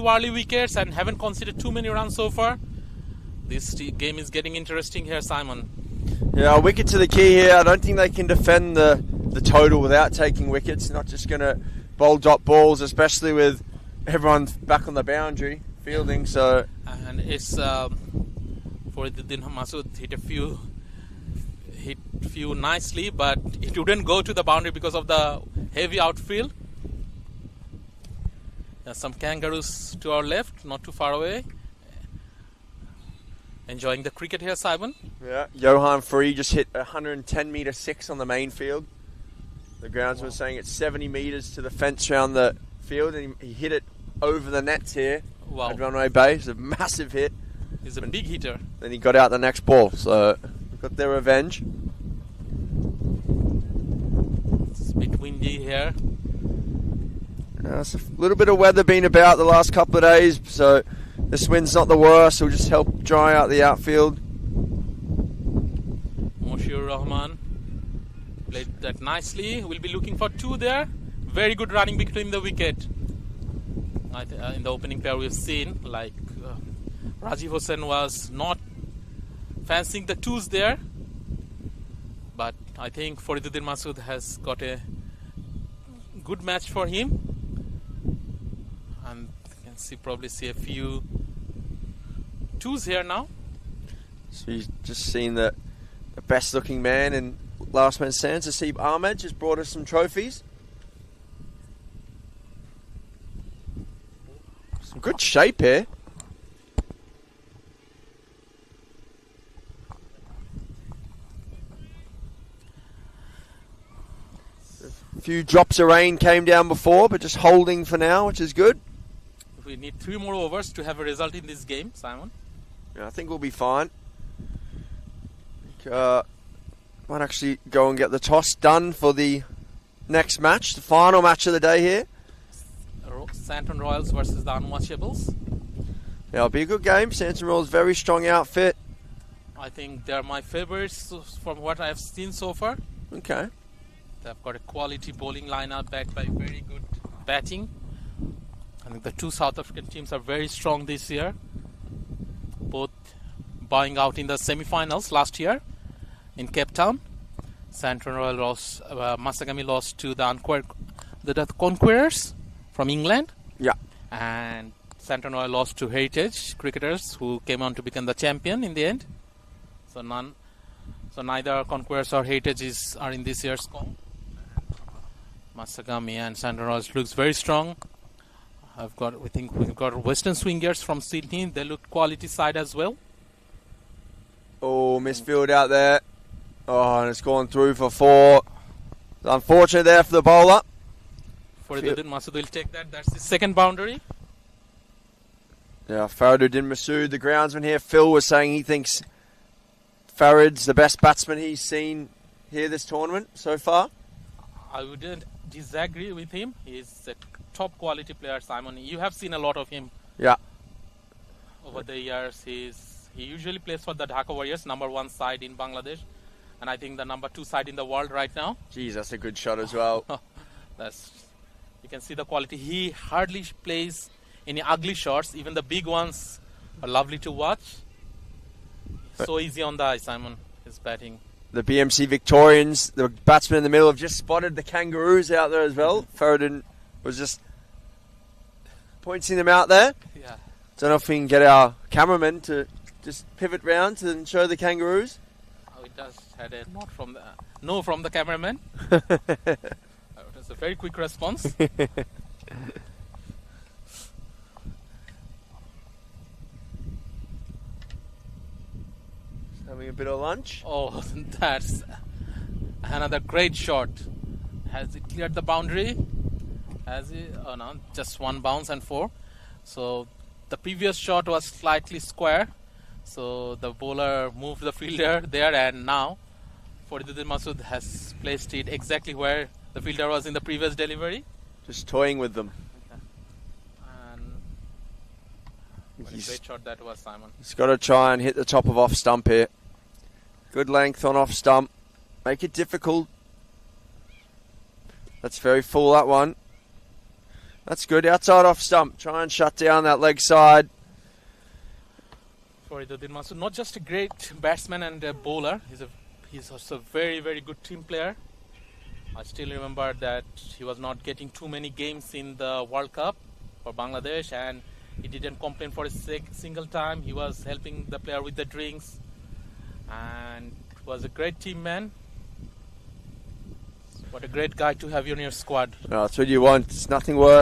early wickets and haven't conceded too many runs so far. This game is getting interesting here, Simon. Yeah, a wicket to the key here. I don't think they can defend the total without taking wickets. Not just going to bowl dot balls, especially with everyone back on the boundary fielding. So and it's Fariduddin Masood hit few nicely, but it wouldn't go to the boundary because of the heavy outfield. Some kangaroos to our left, not too far away. Enjoying the cricket here, Simon. Yeah, Johan Free just hit 110 metre 6 on the main field. The groundsman was saying it's 70 metres to the fence around the field, and he hit it over the nets here at Runway Bay. It's a massive hit. He's a big hitter. Then he got out the next ball, so got their revenge. It's a bit windy here. It's a little bit of weather been about the last couple of days, so this wind's not the worst. It'll just help dry out the outfield. Moshiur Rahman played that nicely. We'll be looking for 2 there. Very good running between the wicket. In the opening pair we've seen, like Rajiv Hussain was not fancying the 2s there. But I think Fariduddin Masood has got a good match for him. And you can probably see a few 2s here now. So you've just seen the best looking man in last man stands, Asib Ahmed, just brought us some trophies. Some good shape here. A few drops of rain came down before, but just holding for now, which is good. We need 3 more overs to have a result in this game, Simon. Yeah, I think we'll be fine. Might actually go and get the toss done for the next match, the final match of the day here. Santon Royals versus the Unwatchables. Yeah, it'll be a good game. Santon Royals, very strong outfit. I think they're my favorites from what I've seen so far. Okay. They've got a quality bowling lineup backed by very good batting. I think the two South African teams are very strong this year. Both bowing out in the semi-finals last year in Cape Town. Santon Royal lost, Masagami lost to the Conquerors from England. Yeah. And Santon Royal lost to Heritage Cricketers, who came on to become the champion in the end. So neither Conquerors or Heritage are in this year's comp. Masagami and Santon Royal looks very strong. We think we've got Western Swingers from Sydney. They look quality side as well. Oh, misfield out there. Oh, and it's gone through for 4. It's unfortunate there for the bowler. Fariduddin Masood will take that. That's his second boundary. Yeah, Fariduddin Masood, the groundsman here. Phil was saying he thinks Farid's the best batsman he's seen here this tournament so far. I wouldn't disagree with him. He's a top quality player, Simon. You have seen a lot of him. Yeah. Over the years. He usually plays for the Dhaka Warriors, number 1 side in Bangladesh. And I think the number 2 side in the world right now. Jeez, that's a good shot as well. You can see the quality. He hardly plays any ugly shots. Even the big ones are lovely to watch. So easy on the eye, Simon, his batting. The BMC Victorians, the batsmen in the middle, have just spotted the Kangaroos out there as well. Fariduddin was just pointing them out there. Yeah. Don't know if we can get our cameraman to just pivot round and show the Kangaroos. Oh, it does had a no from the cameraman. It was a very quick response. Having a bit of lunch. Oh, that's another great shot. Has it cleared the boundary? Has it? Oh no, just 1 bounce and 4. So the previous shot was slightly square. So the bowler moved the fielder there, and now Fariduddin Masood has placed it exactly where the fielder was in the previous delivery. Just toying with them. And what a great shot that was, Simon. He's got to try and hit the top of off stump here. Good length on off stump. Make it difficult. That's very full, that one. That's good. Outside off stump. Try and shut down that leg side. Fariduddin Masood, not just a great batsman and a bowler. He's also a very, very good team player. I still remember that he was not getting too many games in the World Cup for Bangladesh, and he didn't complain for a single time. He was helping the player with the drinks, and was a great team man. What a great guy to have in your squad. No, that's what you want. It's nothing more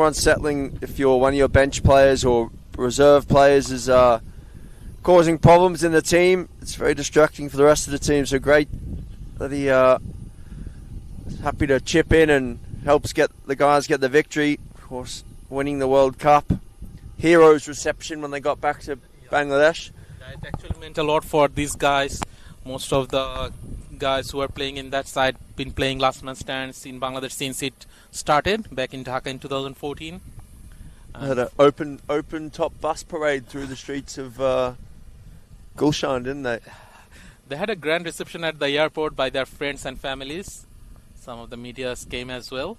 unsettling if you're one of your bench players or reserve players is causing problems in the team. It's very distracting for the rest of the team. So great that he happy to chip in and helps get the guys get the victory. Of course, winning the World Cup. Heroes reception when they got back to Bangladesh. It actually meant a lot for these guys. Most of the guys who are playing in that side been playing last man stands in Bangladesh since it started back in Dhaka in 2014. Had an open top bus parade through the streets of Gulshan, didn't they? They had a grand reception at the airport by their friends and families. Some of the media came as well.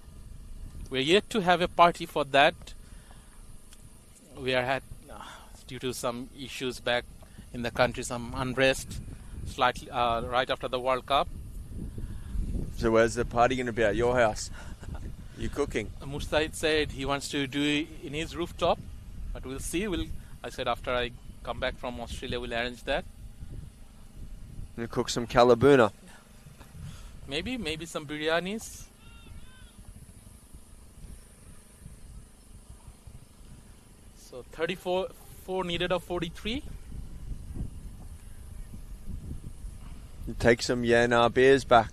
We're yet to have a party for that. We are had due to some issues back in the country, some unrest, slightly right after the World Cup. So where's the party going to be at? Your house? You cooking? Mustaid said he wants to do it in his rooftop, but we'll see. I said after I come back from Australia, we'll arrange that. You cook some kalabuna. Maybe some biryanis. So 34 needed of 43. You take some Yana beers back.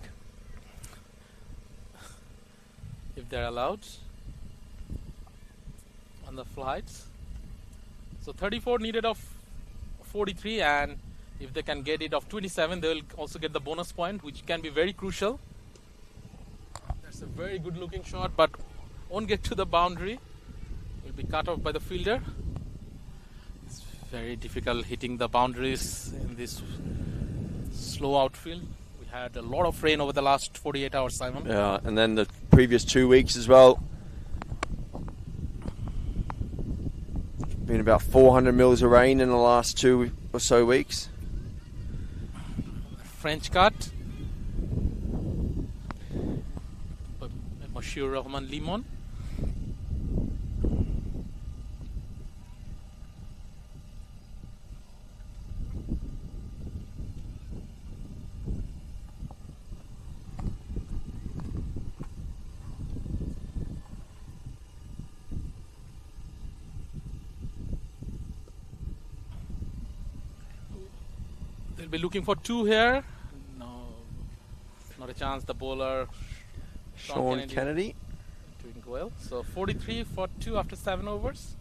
If they're allowed on the flights. So 34 needed of 43, and if they can get it of 27, they will also get the bonus point, which can be very crucial. It's a very good looking shot, but won't get to the boundary. Will be cut off by the fielder. It's very difficult hitting the boundaries in this slow outfield. We had a lot of rain over the last 48 hours, Simon. Yeah, and then the previous 2 weeks as well. Been about 400 mils of rain in the last 2 or so weeks. French cut. Mashur Rahman Limon. They'll be looking for 2 here. No, not a chance. The bowler Sean Kennedy doing well. So 43 for 2 after 7 overs.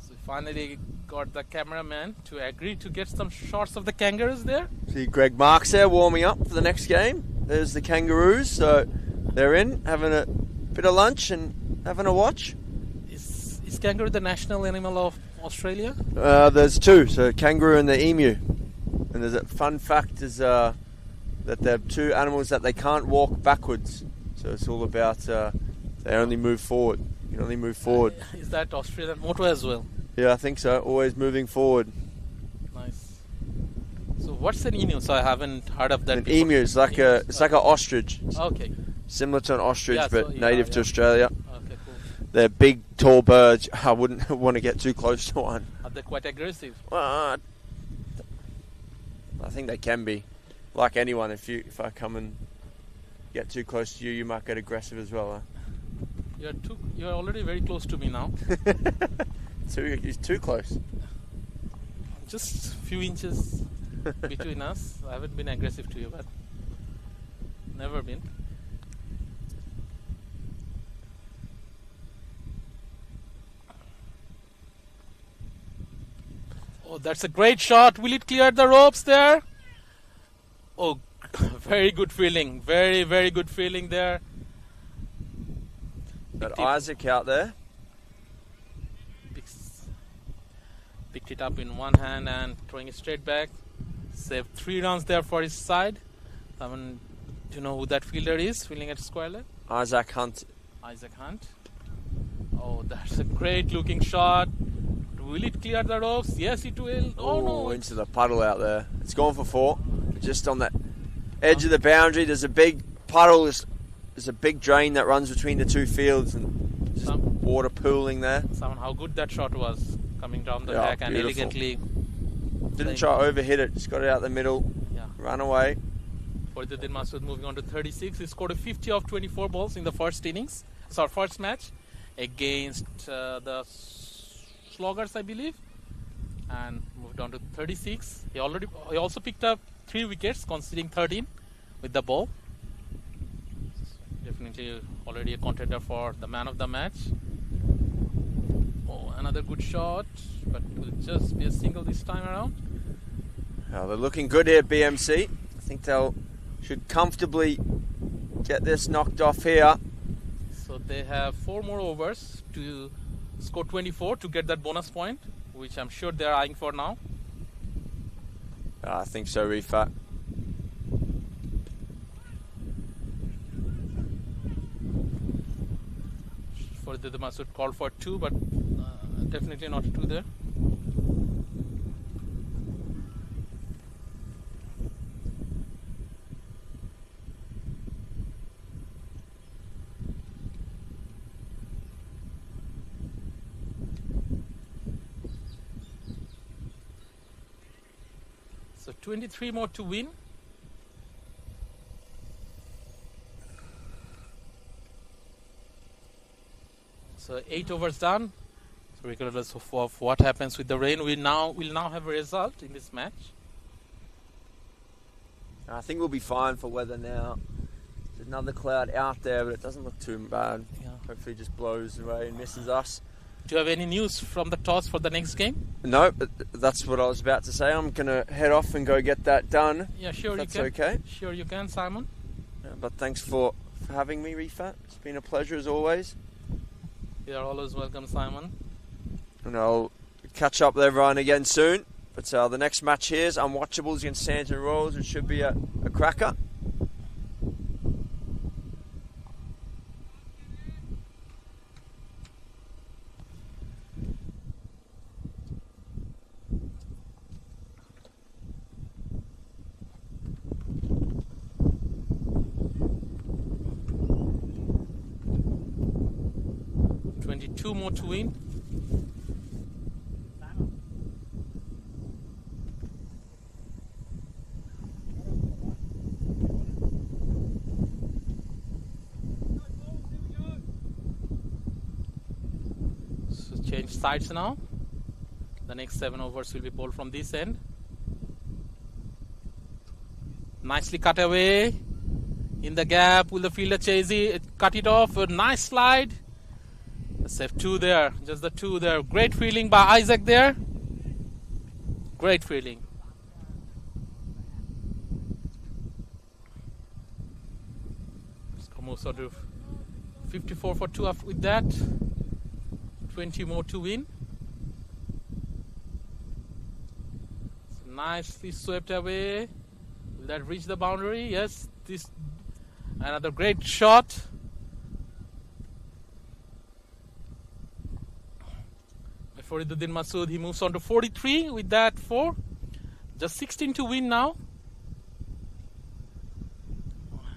So we finally got the cameraman to agree to get some shots of the Kangaroos there. See Greg Marks there warming up for the next game. There's the Kangaroos, so they're in having a bit of lunch and having a watch. Is kangaroo the national animal of Australia? There's 2, so kangaroo and the emu. And there's a fun fact is that they're 2 animals that they can't walk backwards. So it's all about they only move forward. You can only move forward. Is that Australian motto as well? Yeah, I think so. Always moving forward. Nice. So what's an emu? So I haven't heard of that An before. emu is like it's like an ostrich. Okay. Similar to an ostrich, Yeah, but so, yeah, native to yeah. Australia. Okay, cool. They're big, tall birds. I wouldn't want to get too close to one. Are they quite aggressive? Well, I think they can be. Like anyone, if I come and get too close to you, you might get aggressive as well. You're already very close to me now. You're too close. Just a few inches between us. I haven't been aggressive to you, but never been. Oh, that's a great shot. Will it clear the ropes there? Oh, very good feeling. Very, very good feeling there. Got Isaac out there. Picked it up in one hand and throwing it straight back. Saved 3 runs there for his side. Do you know who that fielder is, fielding at square leg? Isaac Hunt. Isaac Hunt. Oh, that's a great looking shot. Will it clear the ropes? Yes, it will. Oh no. Into the puddle out there. It's gone for 4. Just on that edge of the boundary, there's a big puddle. There's a big drain that runs between the 2 fields and just water pooling there. How good that shot was, coming down the Yeah, back and beautiful. elegantly. Didn't try to overhit it, just got it out the middle, Yeah. run away. Fariduddin Masood moving on to 36. He scored a 50 of 24 balls in the first match against the Sloggers, I believe, and moved on to 36. He also picked up 3 wickets, conceding 13 with the ball. Definitely already a contender for the man of the match. Oh, another good shot, but it will just be a single this time around. They're looking good here, BMC. I think should comfortably get this knocked off here. So they have 4 more overs to score 24 to get that bonus point, which I'm sure they're eyeing for now. I think so, Rifat. Fariduddin Masood called for 2, but definitely not 2 there. So 23 more to win. So 8 overs done. So regardless of what happens with the rain, we'll now have a result in this match. I think we'll be fine for weather now. There's another cloud out there, but it doesn't look too bad. Yeah. Hopefully it just blows away and misses us. Do you have any news from the toss for the next game? No, but that's what I was about to say. I'm going to head off and go get that done. Yeah, sure you That's can. okay. Sure you can, Simon. But thanks for for having me, Rifat. It's been a pleasure as always. You're always welcome, Simon. And I'll catch up with everyone again soon. But the next match here is Unwatchables against Stanton Royals. It should be a cracker. Two more to win. So change sides now. The next 7 overs will be bowled from this end. Nicely cut away in the gap. Will the fielder chase it? Cut it off. A nice slide. Save 2 there, just the 2 there. Great fielding by Isaac there. Great fielding. Moves on to 54 for 2 with that. 20 more to win. So nicely swept away. Will that reach the boundary? Yes. This another great shot. Fariduddin Masood, he moves on to 43 with that 4. Just 16 to win now.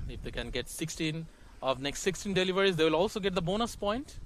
If they can get 16 of next 16 deliveries, they will also get the bonus point.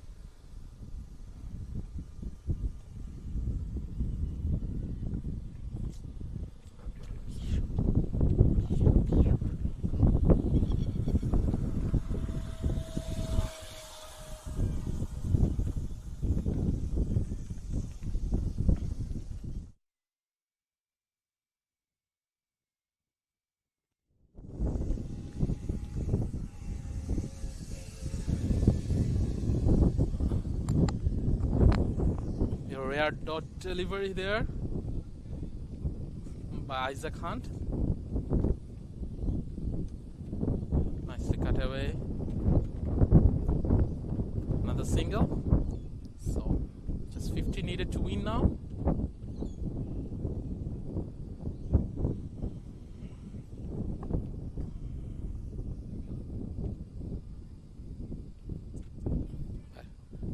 Rare dot delivery there by Isaac Hunt. Nicely cut away. Another single. So just 50 needed to win now.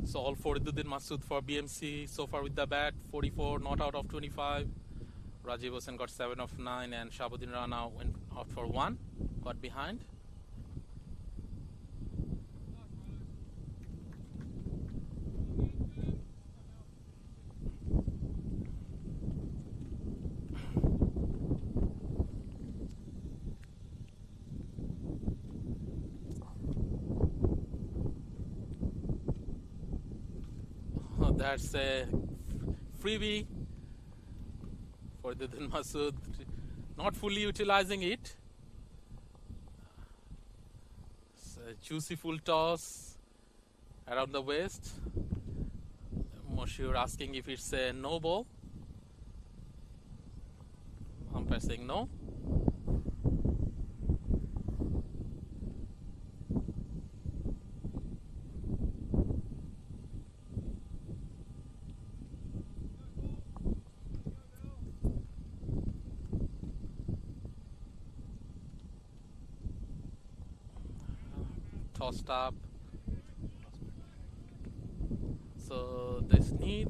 So all Fariduddin Masood for BMC so far with the bat, 44 not out of 25. Rajiv Hossain got 7 of 9 and Shahabuddin Rana went out for 1, got behind. That's a freebie for the Masood, not fully utilizing it. It's a juicy full toss around the waist. Moshur asking if it's a no ball. Umpire saying no. Tossed up. So they need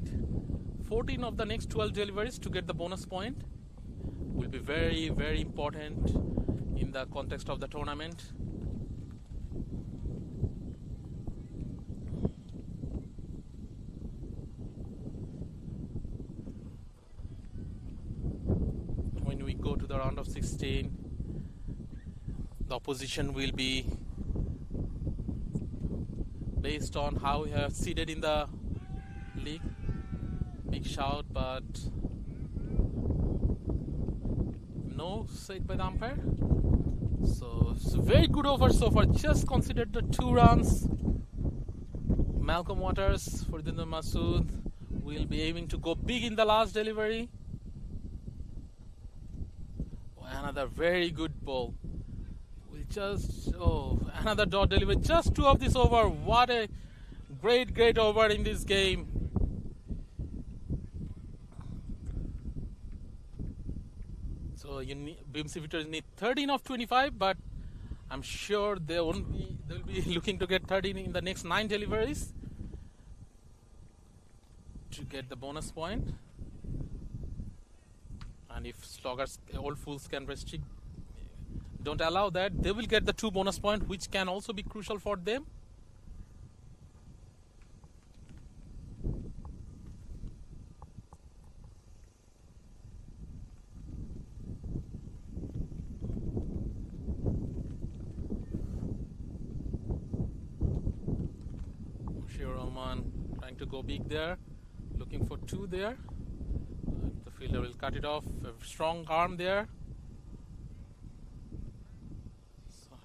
14 of the next 12 deliveries to get the bonus point. Will be very, very important in the context of the tournament. When we go to the round of 16, the opposition will be based on how we have seeded in the league. Big shout, but no said by the umpire. So it's a very good over so far. Just considered the 2 runs. Malcolm Waters for the Masood will be aiming to go big in the last delivery. Another very good ball. Will Just another dot delivery. Just 2 of this over. What a great over in this game. So BMC Victorians need 13 of 25, but I'm sure they'll be looking to get 13 in the next 9 deliveries to get the bonus point. And if sloggers, old fools can restrict, don't allow that, they will get the 2 bonus points, which can also be crucial for them. Trying to go big there, looking for 2 there. The fielder will cut it off. A strong arm there. So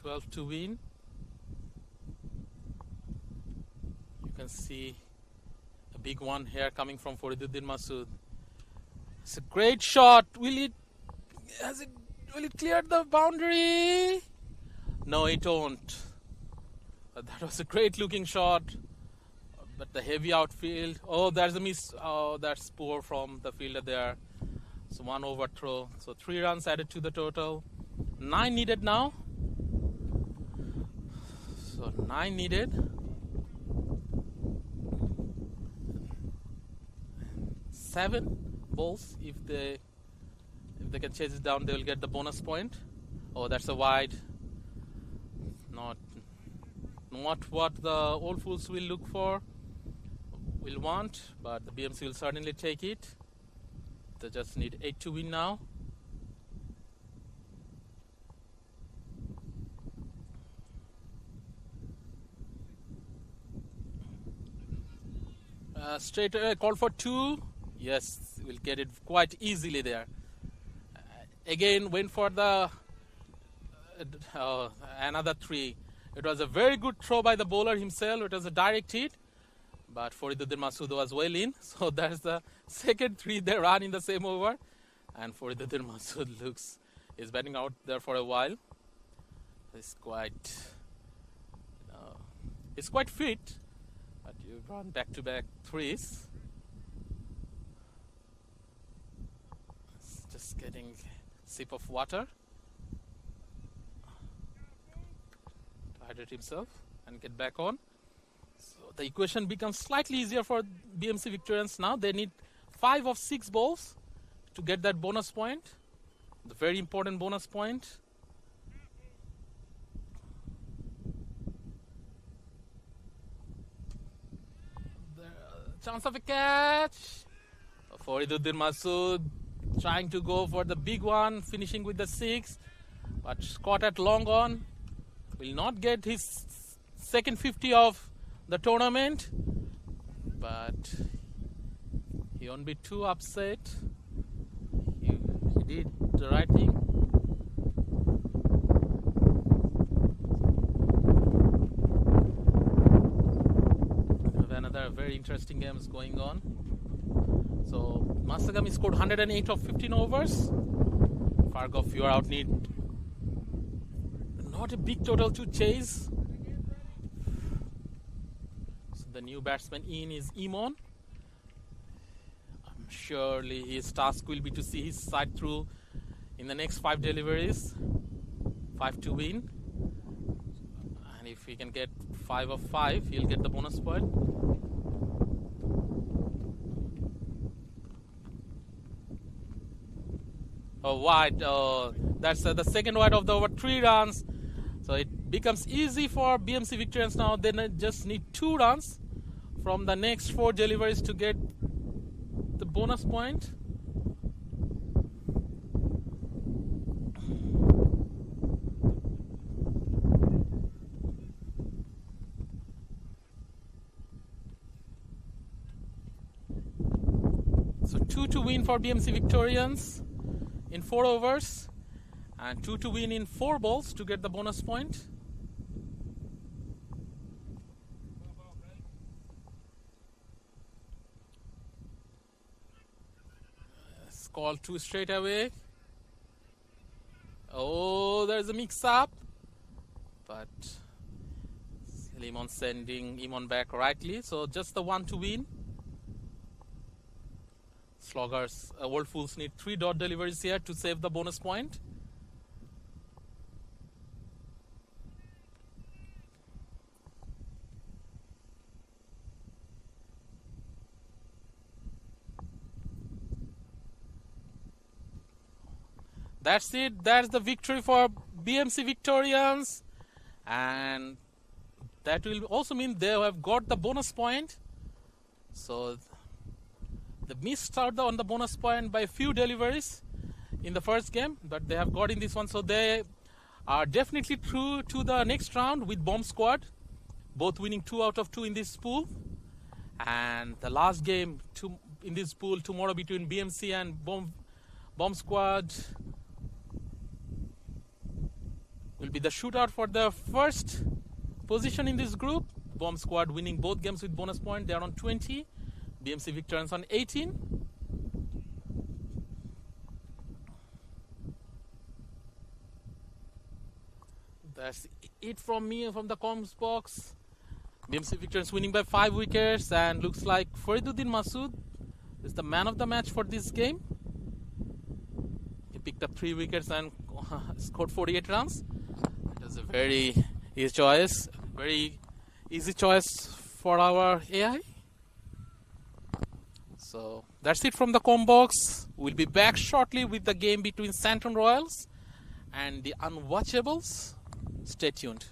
12 to win. You can see a big one here coming from Fariduddin Masood. It's a great shot. Will it clear the boundary? No, it won't. That was a great looking shot. But the heavy outfield. Oh, there's a miss. Oh, that's poor from the fielder there. So 1 overthrow. So 3 runs added to the total. 9 needed now. So 9 needed. 7 balls. If they can chase it down, they will get the bonus point. Oh, that's a wide. Not what the old fools will look for. Will want, but the BMC will certainly take it. They just need 8 to win now. Straight away, call for 2. Yes, we'll get it quite easily there. Again, went for the another 3. It was a very good throw by the bowler himself. It was a direct hit. But Fariduddin Masood was well in. So that's the second 3 they run in the same over. And Fariduddin Masood is batting out there for a while. It's quite fit. But you run back-to-back 3s. It's just getting a sip of water to hydrate himself and get back on. So the equation becomes slightly easier for BMC Victorians now. They need 5 of 6 balls to get that bonus point, the very important bonus point. Chance of a catch. Fariduddin Masood trying to go for the big one, finishing with the 6, but caught at long on. Will not get his second 50 of the tournament, but he won't be too upset. He did the right thing. We have another very interesting games going on. So Masagami scored 108 of 15 overs. Fargoff, you are out, need not a big total to chase. The new batsman in is Imon. Surely his task will be to see his side through in the next 5 deliveries. 5 to win. And if he can get 5 of 5, he'll get the bonus point. Oh, wide. That's the second wide of the over, 3 runs. So it becomes easy for BMC Victorians now. They just need 2 runs from the next 4 deliveries to get the bonus point. So 2 to win for BMC Victorians in 4 overs, and 2 to win in 4 balls to get the bonus point. Call 2 straight away. Oh, there's a mix-up. But Limon sending Imon back rightly. So just the one to win. Sloggers, World Fools need 3 dot deliveries here to save the bonus point. That's it. That's the victory for BMC Victorians. And that will also mean they have got the bonus point. So they missed out on the bonus point by a few deliveries in the first game, but they have got in this one. So they are definitely through to the next round with Bomb Squad, both winning 2 out of 2 in this pool. And the last game in this pool tomorrow between BMC and Bomb Squad will be the shootout for the first position in this group. Bomb Squad winning both games with bonus point. They are on 20. BMC Victorians on 18. That's it from me from the comms box. BMC Victorians winning by 5 wickets, and looks like Fariduddin Masood is the man of the match for this game. He picked up 3 wickets and scored 48 runs. It was a very easy choice. Very easy choice for our AI. So that's it from the com box. We'll be back shortly with the game between Santon Royals and the Unwatchables. Stay tuned.